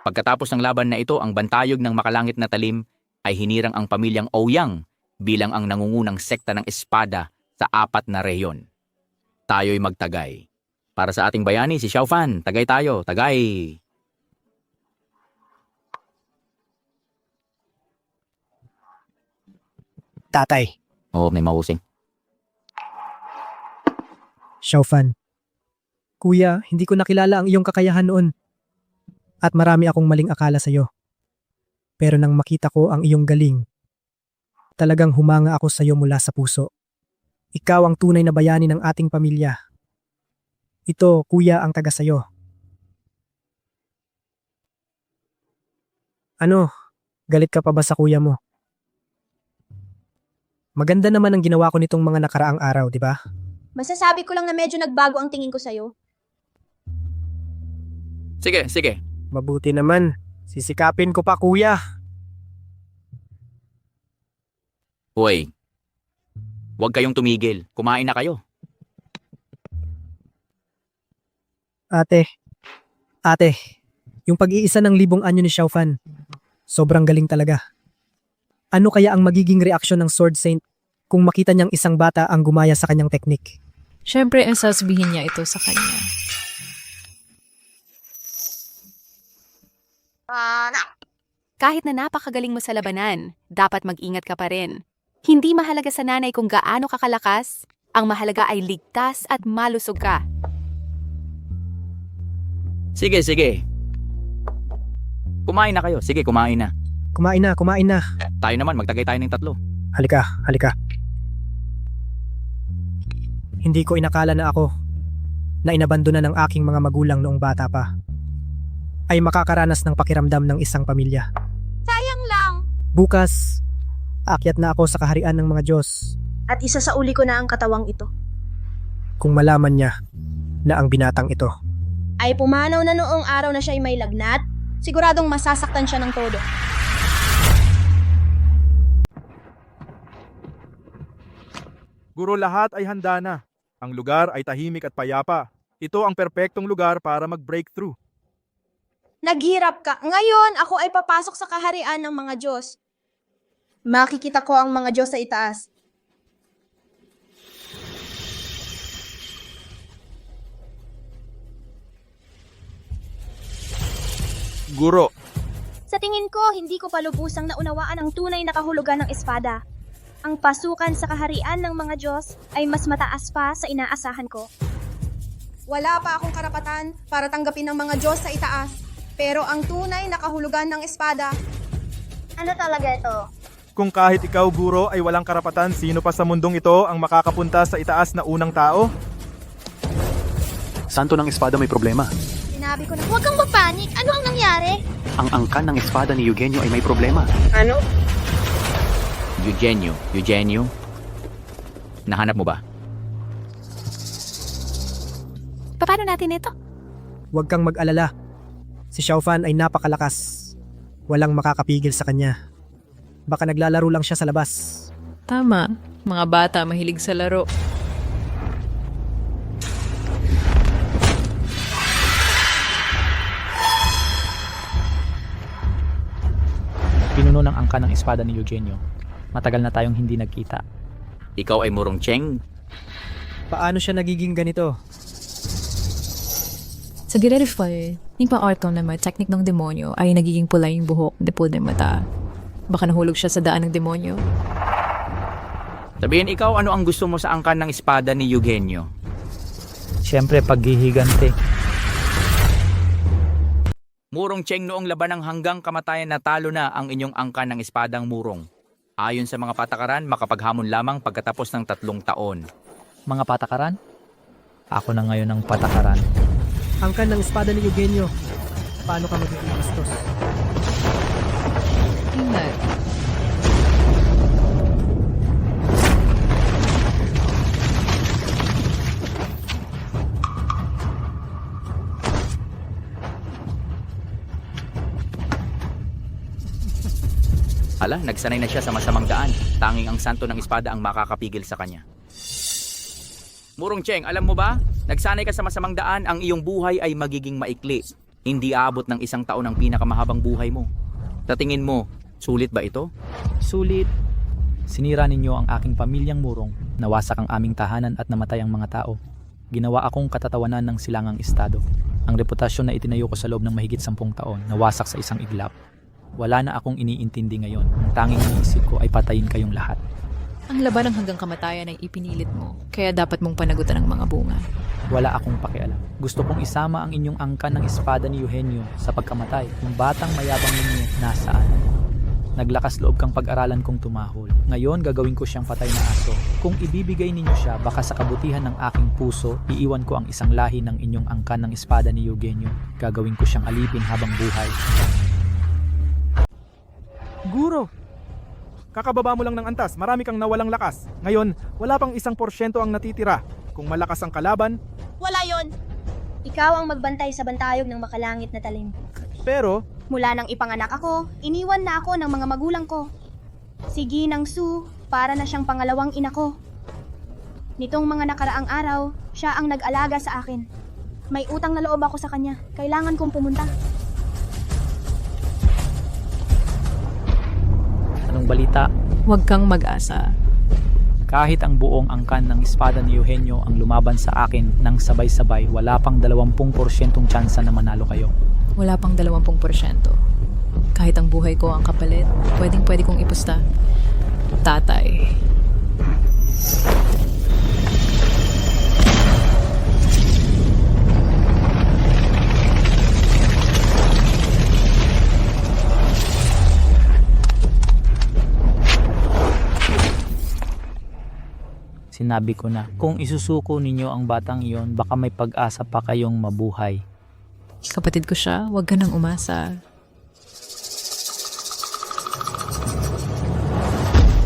Pagkatapos ng laban na ito, ang bantayog ng makalangit na talim ay hinirang ang pamilyang Ouyang bilang ang nangungunang sekta ng espada sa 4 na rehiyon. Tayo'y magtagay. Para sa ating bayani, si Xiaofan, tagay tayo, tagay! Tatay. Oo, may mahusing. Xiaofan. Kuya, hindi ko nakilala ang iyong kakayahan noon. At marami akong maling akala sa iyo. Pero nang makita ko ang iyong galing, talagang humanga ako sa iyo mula sa puso. Ikaw ang tunay na bayani ng ating pamilya. Ito, kuya, ang taga sayo. Ano? Galit ka pa ba sa kuya mo? Maganda naman ang ginawa ko nitong mga nakaraang araw, di ba? Masasabi ko lang na medyo nagbago ang tingin ko sa'yo. Sige, sige. Mabuti naman. Sisikapin ko pa, kuya. Hoy, huwag kayong tumigil. Kumain na kayo. Ate, yung pag-iisa ng 1,000 anyo ni Xiaofan, sobrang galing talaga. Ano kaya ang magiging reaksyon ng Sword Saint kung makita niyang isang bata ang gumaya sa kanyang teknik? Siyempre, ang sasabihin niya ito sa kanya. Kahit na napakagaling mo sa labanan, dapat mag-ingat ka pa rin. Hindi mahalaga sa nanay kung gaano kakalakas, ang mahalaga ay ligtas at malusog ka. Sige, sige. Kumain na kayo. Sige, kumain na. Kumain na. Tayo naman, magtagay tayo ng 3. Halika. Hindi ko inakala na ako, na inabandona ng aking mga magulang noong bata pa, ay makakaranas ng pakiramdam ng isang pamilya. Sayang lang. Bukas, aakyat na ako sa kaharian ng mga Diyos. At isa sa uli ko na ang katawang ito. Kung malaman niya na ang binatang ito Ay pumanaw na noong araw na siya'y may lagnat, siguradong masasaktan siya ng todo. Guro, lahat ay handa na. Ang lugar ay tahimik at payapa. Ito ang perpektong lugar para mag-breakthrough. Naghirap ka. Ngayon, ako ay papasok sa kaharian ng mga Diyos. Makikita ko ang mga Diyos sa itaas. Guro, Sa tingin ko, hindi ko pa lubusang naunawaan ang tunay na kahulugan ng espada. Ang pasukan sa kaharian ng mga Diyos ay mas mataas pa sa inaasahan ko. Wala pa akong karapatan para tanggapin ng mga Diyos sa itaas. Pero ang tunay na kahulugan ng espada... Ano talaga ito? kung kahit ikaw, guro, ay walang karapatan, sino pa sa mundong ito ang makakapunta sa itaas na unang tao? Santo ng espada may problema. Sinabi ko na, huwag kang mapanik. Ano ang nangyari? Ang angkan ng espada ni Eugenio ay may problema. Ano? Eugenio? Nahanap mo ba? Paano natin ito? Huwag kang mag-alala. Si Xiaofan ay napakalakas. Walang makakapigil sa kanya. Baka naglalaro lang siya sa labas. Tama, mga bata mahilig sa laro. pinuno ng angkan ng espada ni Eugenio. Matagal na tayong hindi nagkita. Ikaw ay Murong Cheng? Paano siya nagiging ganito? Sa gire-refer, yung pa-outcome na may teknik ng demonyo ay nagiging pula yung buhok, depol ng mata. Baka nahulog siya sa daan ng demonyo. Sabihin ikaw, ano ang gusto mo sa angkan ng espada ni Eugenio? Siyempre, paghihigante. Murong Cheng, noong labanang hanggang kamatayan natalo na ang inyong angkan ng espadang Murong. Ayon sa mga patakaran, makapaghamon lamang pagkatapos ng 3 taon. Mga patakaran? Ako na ngayon ang patakaran. Angkan ng espada ni Eugenio. Paano ka magiging bastos? Ingat. Hala, nagsanay na siya sa masamang daan. Tanging ang santo ng espada ang makakapigil sa kanya. Murong Cheng, alam mo ba? Nagsanay ka sa masamang daan, ang iyong buhay ay magiging maikli. Hindi aabot ng 1 taon ang pinakamahabang buhay mo. Sa tingin mo, sulit ba ito? Sulit. Sinira ninyo ang aking pamilyang Murong, nawasak ang aming tahanan at namatay ang mga tao. Ginawa akong katatawanan ng silangang estado. Ang reputasyon na itinayo ko sa loob ng mahigit 10 taon, nawasak sa isang iglap. Wala na akong iniintindi ngayon. Ang tanging iniisip ko ay patayin kayong lahat. Ang laban ng hanggang kamatayan ay ipinilit mo, kaya dapat mong panagutan ng mga bunga. Wala akong pakialam. Gusto kong isama ang inyong angkan ng espada ni Eugenio sa pagkamatay. Yung batang mayabang ninyo, nasaan? Naglakas loob kang pag-aralan kong tumahol. Ngayon, gagawin ko siyang patay na aso. Kung ibibigay ninyo siya, baka sa kabutihan ng aking puso, iiwan ko ang isang lahi ng inyong angkan ng espada ni Eugenio. Gagawin ko siyang alipin habang buhay. Guro! Kakababa mo lang ng antas, marami kang nawalang lakas. Ngayon, wala pang 1% ang natitira. Kung malakas ang kalaban, Wala yon. Ikaw ang magbantay sa bantayog ng makalangit na talim. pero Mula nang ipanganak ako, iniwan na ako ng mga magulang ko. Si Ginang Su, para na siyang pangalawang ina ko. Nitong mga nakaraang araw, siya ang nag-alaga sa akin. May utang na loob ako sa kanya. Kailangan kong pumunta. Anong balita? Huwag kang mag-asa. Kahit ang buong angkan ng espada ni Eugenio ang lumaban sa akin ng sabay-sabay, wala pang 20% tsansa na manalo kayo. Wala pang 20%. Kahit ang buhay ko ang kapalit, pwedeng-pwede kong ipusta. Tatay. Sinabi ko na, kung isusuko ninyo ang batang iyon, baka may pag-asa pa kayong mabuhay. Kapatid ko siya, huwag ka nang umasa.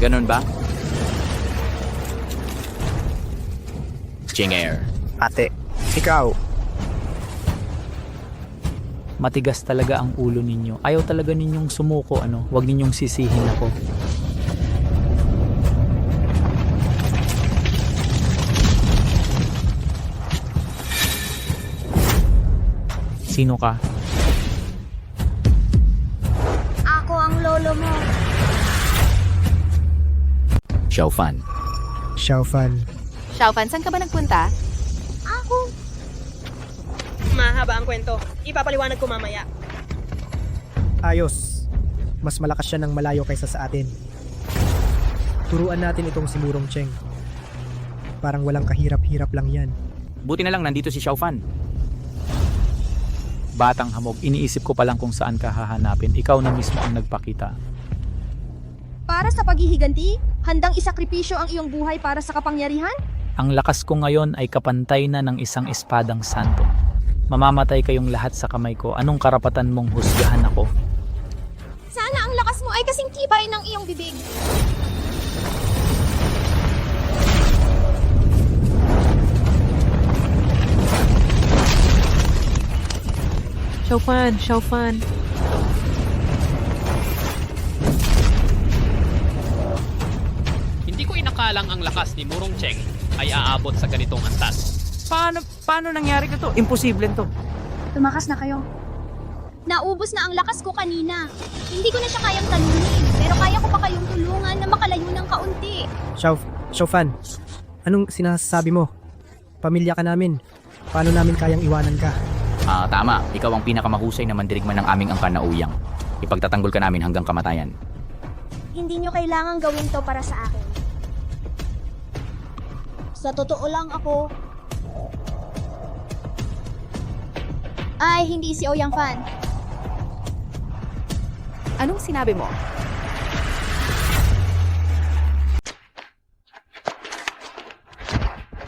Ganun ba? Chinger. Ate, ikaw. Matigas talaga ang ulo ninyo. Ayaw talaga ninyong sumuko, ano? Huwag ninyong sisihin ako. Sino ka? Ako ang lolo mo. Xiaofan. Xiaofan. Xiaofan, saan ka ba nagpunta? Ako. Mahaba ang kwento. Ipapaliwanag ko mamaya. Ayos. Mas malakas siya ng malayo kaysa sa atin. Turuan natin itong si Murong Cheng. Parang walang kahirap-hirap lang yan. Buti na lang nandito si Xiaofan. Batang hamog, iniisip ko pa lang kung saan ka hahanapin. Ikaw na mismo ang nagpakita. Para sa paghihiganti, handang isakripisyo ang iyong buhay para sa kapangyarihan? Ang lakas ko ngayon ay kapantay na ng isang espadang santo. Mamamatay kayong lahat sa kamay ko. Anong karapatan mong husgahan ako? Sana ang lakas mo ay kasing tibay ng iyong bibig. Xiaofan, Xiaofan. Hindi ko inakalang ang lakas ni Murong Cheng ay aabot sa ganitong antas. Paano nangyari ko to? Imposible to. Tumakas na kayo. Naubos na ang lakas ko kanina. Hindi ko na siya kayang talunin, pero kaya ko pa kayong tulungan na makalayo ng kaunti. Xiaofan, anong sinasabi mo? Pamilya ka namin. Paano namin kayang iwanan ka? Tama. Ikaw ang pinakamahusay na mandirigma ng aming angkan na Ouyang. Ipagtatanggol ka namin hanggang kamatayan. Hindi nyo kailangang gawin to para sa akin. Sa totoo lang ako, ay hindi si Ouyang Fan. Anong sinabi mo?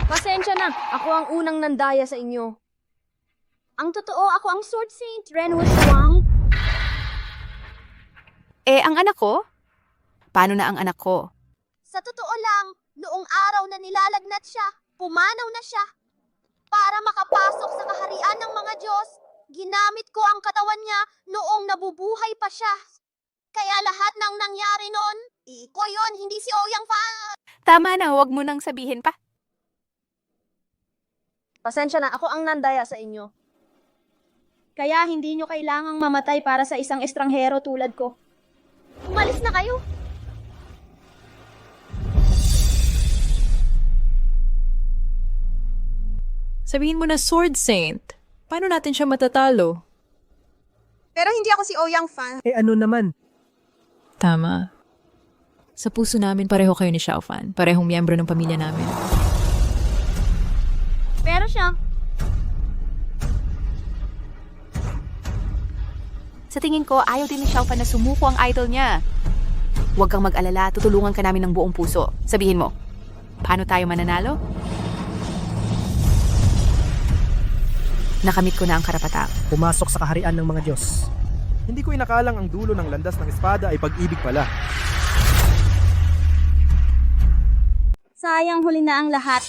Pasensya na, ako ang unang nandaya sa inyo. Ang totoo, ako ang Sword Saint, Ren Wuxiang. Ang anak ko? Paano na ang anak ko? Sa totoo lang, noong araw na nilalagnat siya, pumanaw na siya. Para makapasok sa kaharian ng mga Diyos, ginamit ko ang katawan niya noong nabubuhay pa siya. Kaya lahat ng nangyari noon, ko yon, hindi si Ouyang Fan. Tama na, huwag mo nang sabihin pa. Pasensya na, ako ang nandaya sa inyo. Kaya hindi nyo kailangang mamatay para sa isang estranghero tulad ko. Umalis na kayo. Sabihin mo na Sword Saint. Paano natin siya matatalo? Pero hindi ako si Ouyang Fan. Ano naman? Tama. Sa puso namin, pareho kayo ni Xiaofan. Parehong miyembro ng pamilya namin. Pero siya, Sa tingin ko, ayaw din ni Xiaofan na sumuko ang idol niya. Huwag kang mag-alala, tutulungan ka namin ng buong puso. Sabihin mo, paano tayo mananalo? Nakamit ko na ang karapatang. Pumasok sa kaharian ng mga Diyos. Hindi ko inakalang ang dulo ng landas ng espada ay pag-ibig pala. Sayang, huli na ang lahat.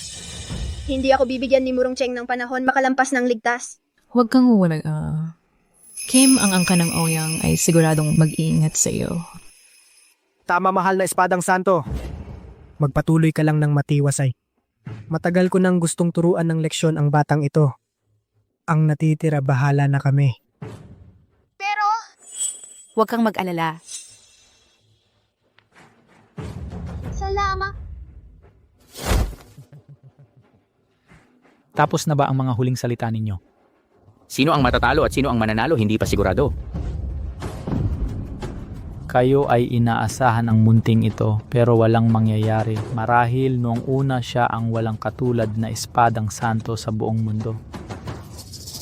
Hindi ako bibigyan ni Murong Cheng ng panahon makalampas ng ligtas. Huwag kang uwalaga. Kim, ang angkan ng Ouyang ay siguradong mag-iingat sa iyo. Tama, mahal na Espadang Santo. Magpatuloy ka lang ng matiwasay. Matagal ko nang gustong turuan ng leksyon ang batang ito. Ang natitira, bahala na kami. pero Huwag kang mag-alala. salamat. Tapos na ba ang mga huling salita ninyo? Sino ang matatalo at sino ang mananalo, hindi pa sigurado. Kayo ay inaasahan ang munting ito pero walang mangyayari marahil noong una siya ang walang katulad na Espadang Santo sa buong mundo.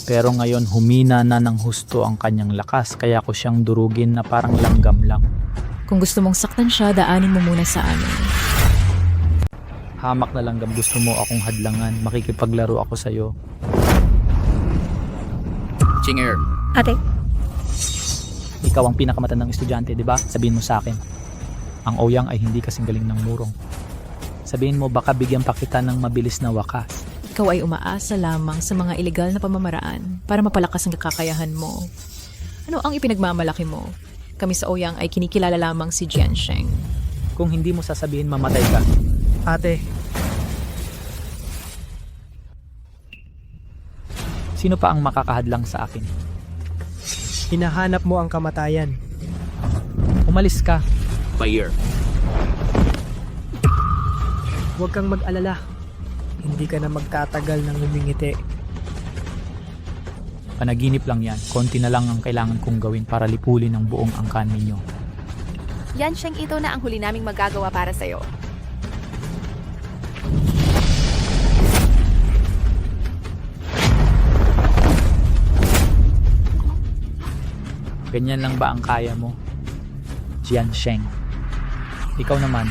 Pero ngayon humina na ng husto ang kanyang lakas kaya ko siyang durugin na parang langgam lang. Kung gusto mong saktan siya, daanin mo muna sa amin. Hamak na langgam, gusto mo akong hadlangan, makikipaglaro ako sa'yo. Chinger, Ate, Ikaw ang pinakamatandang estudyante, di ba? Sabihin mo sa akin. Ang Ouyang ay hindi kasing galing ng Murong. Sabihin mo baka bigyan pa kita ng mabilis na wakas. Ikaw ay umaasa lamang sa mga ilegal na pamamaraan para mapalakas ang kakayahan mo. Ano ang ipinagmamalaki mo? Kami sa Ouyang ay kinikilala lamang si Jiansheng. Kung hindi mo sasabihin mamatay ka. Ate, Sino pa ang makakahadlang sa akin? hinahanap mo ang kamatayan. Umalis ka. Bayer. Huwag kang mag-alala. Hindi ka na magtatagal ng humingiti. Panaginip lang yan. Konti na lang ang kailangan kong gawin para lipulin ang buong angkan ninyo. Yan siyang ito na ang huli naming magagawa para sa'yo. Ganyan lang ba ang kaya mo? Jiansheng. Ikaw naman.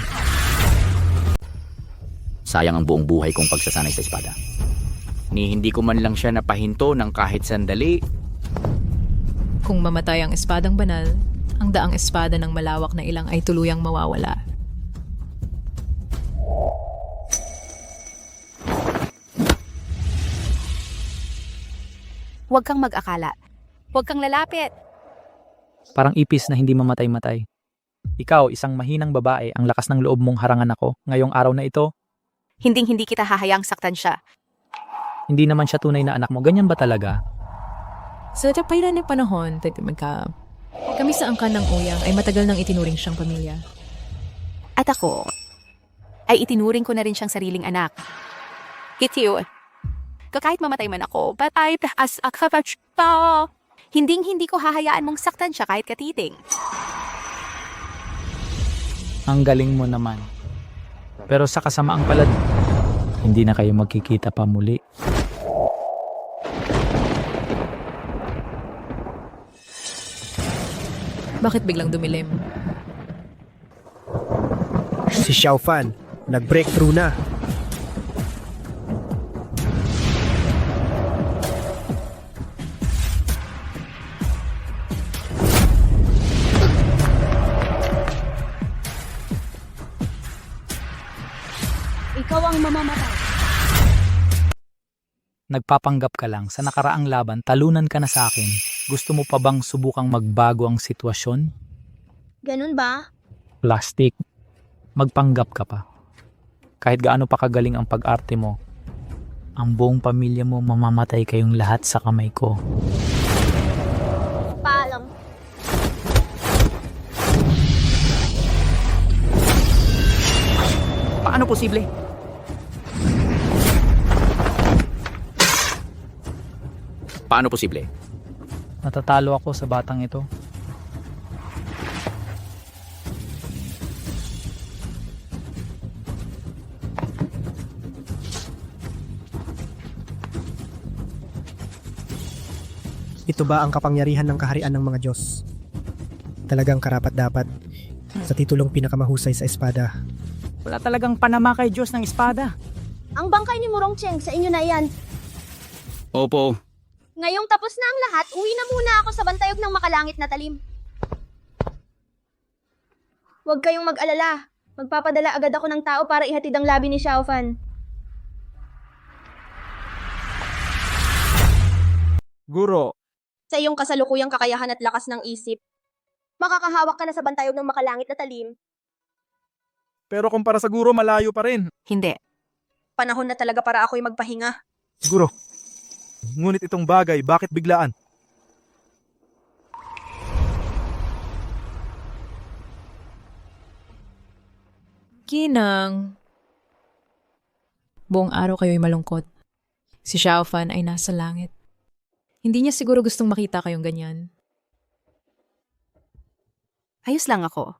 Sayang ang buong buhay kong pagsasanay sa espada. Ni hindi ko man lang siya napahinto ng kahit sandali. Kung mamatay ang espadang banal, ang daang espada ng malawak na ilang ay tuluyang mawawala. Huwag kang mag-akala. Huwag kang lalapit. Parang ipis na hindi mamatay-matay. Ikaw, isang mahinang babae, ang lakas ng loob mong harangan ako. Ngayong araw na ito, Hinding-hindi kita hahayang saktan siya. hindi naman siya tunay na anak mo. Ganyan ba talaga? Sa tapailan ng panahon, kami sa angkan ng Oyang ay matagal nang itinuring siyang pamilya. At ako, ay itinuring ko na rin siyang sariling anak. Kitiyo, kahit mamatay man ako, but I as a kapatid pa. Hindi ko hahayaan mong saktan siya kahit katiting. Ang galing mo naman. Pero sa kasamaang palad, hindi na kayo magkikita pa muli. Bakit biglang dumilim? Si Xiao Fan, nag-breakthrough na. Ikaw ang mamamatay. Nagpapanggap ka lang sa nakaraang laban, talunan ka na sa akin. Gusto mo pa bang subukang magbago ang sitwasyon? Ganun ba? Plastic, magpanggap ka pa. Kahit gaano pa kagaling ang pag-arte mo, ang buong pamilya mo mamamatay kayong lahat sa kamay ko. Paalam. Paano posible? Paano posible? Natatalo ako sa batang ito. Ito ba ang kapangyarihan ng kaharian ng mga Diyos? Talagang karapat-dapat sa titulong pinakamahusay sa espada. Wala talagang panama kay Diyos ng espada. Ang bangkay ni Murong Cheng, sa inyo na yan. Opo. Ngayong tapos na ang lahat, uwi na muna ako sa bantayog ng makalangit na talim. Huwag kayong mag-alala. Magpapadala agad ako ng tao para ihatid ang labi ni Xiao Fan. Guro, Sa iyong kasalukuyang kakayahan at lakas ng isip, makakahawak ka na sa bantayog ng makalangit na talim. pero kumpara sa guro, malayo pa rin. Hindi. Panahon na talaga para ako'y magpahinga. Guro, ngunit itong bagay, bakit biglaan? Ginang. Buong araw kayo'y malungkot. Si Xiao Fan ay nasa langit. Hindi niya siguro gustong makita kayong ganyan. Ayos lang ako.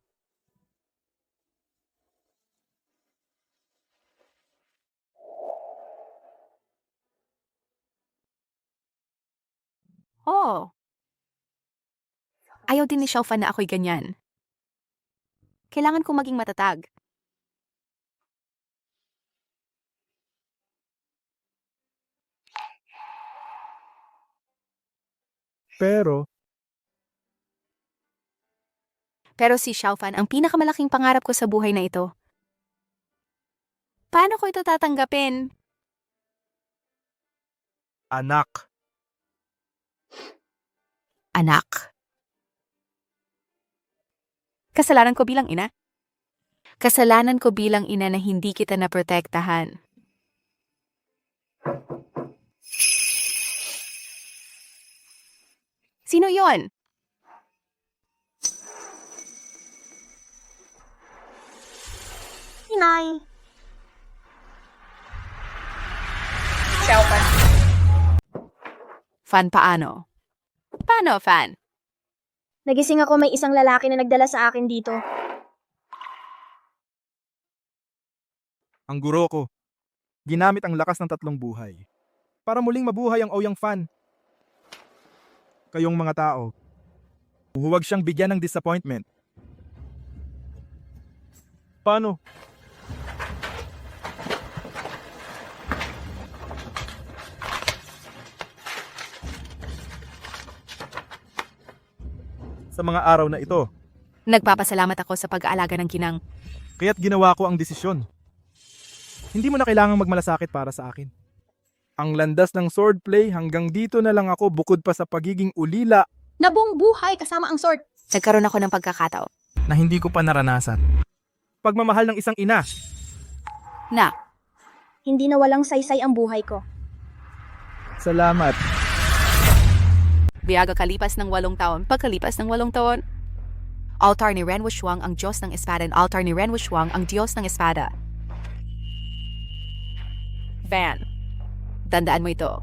Oh. Ayaw din ni Xiao Fan na ako'y ganyan. Kailangan kong maging matatag. Pero si Xiao Fan ang pinakamalaking pangarap ko sa buhay na ito. Paano ko ito tatanggapin? Anak. Anak. Kasalanan ko bilang ina. Kasalanan ko bilang ina na hindi kita naprotektahan. Sino yon? Inay. Xiao Fan. Fan paano? Paano, Fan? Nagising ako, may isang lalaki na nagdala sa akin dito. Ang guro ko, ginamit ang lakas ng tatlong buhay para muling mabuhay ang Ouyang Fan. Kayong mga tao, huwag siyang bigyan ng disappointment. Paano? Sa mga araw na ito, Nagpapasalamat ako sa pag-aalaga ng ginang. kaya't ginawa ko ang desisyon. Hindi mo na kailangang magmalasakit para sa akin. Ang landas ng swordplay hanggang dito na lang ako bukod pa sa pagiging ulila Na buong buhay kasama ang sword. Nagkaroon ako ng pagkakataon. na hindi ko pa naranasan. Pagmamahal ng isang ina. Na, Hindi na walang saysay ang buhay ko. Salamat. nagbiyaga kalipas ng 8 taon. Pagkalipas ng 8 taon, altar ni Ren Wuxuang ang Diyos ng Espada. Altar ni Ren Wuxuang ang Diyos ng Espada. Fan, tandaan mo ito.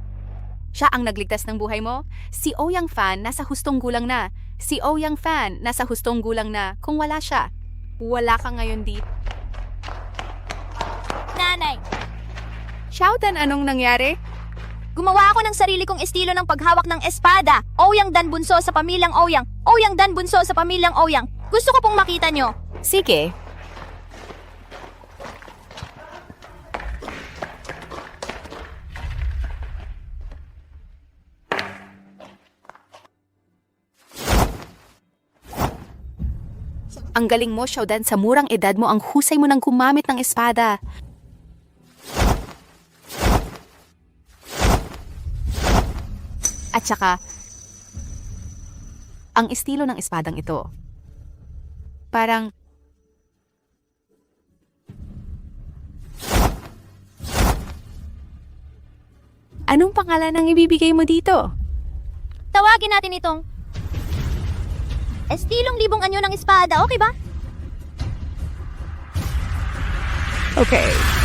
Siya ang nagligtas ng buhay mo. Si Ouyang Fan nasa hustong gulang na. Si Ouyang Fan nasa hustong gulang na. Kung wala siya, wala ka ngayon dito. Nanay, Xiaodan, anong nangyari? gumawa ako ng sarili kong estilo ng paghawak ng espada. Ouyang Dan bunso sa pamilyang Ouyang. Ouyang Dan bunso sa pamilyang Ouyang. Gusto ko pong makita nyo. Sige. Ang galing mo, Xiaodan. Sa murang edad mo, ang husay mo nang gumamit ng espada. At saka, ang estilo ng espadang ito, parang anong pangalan ang ibibigay mo dito? Tawagin natin itong estilong libong anyo ng espada, okay ba? Okay.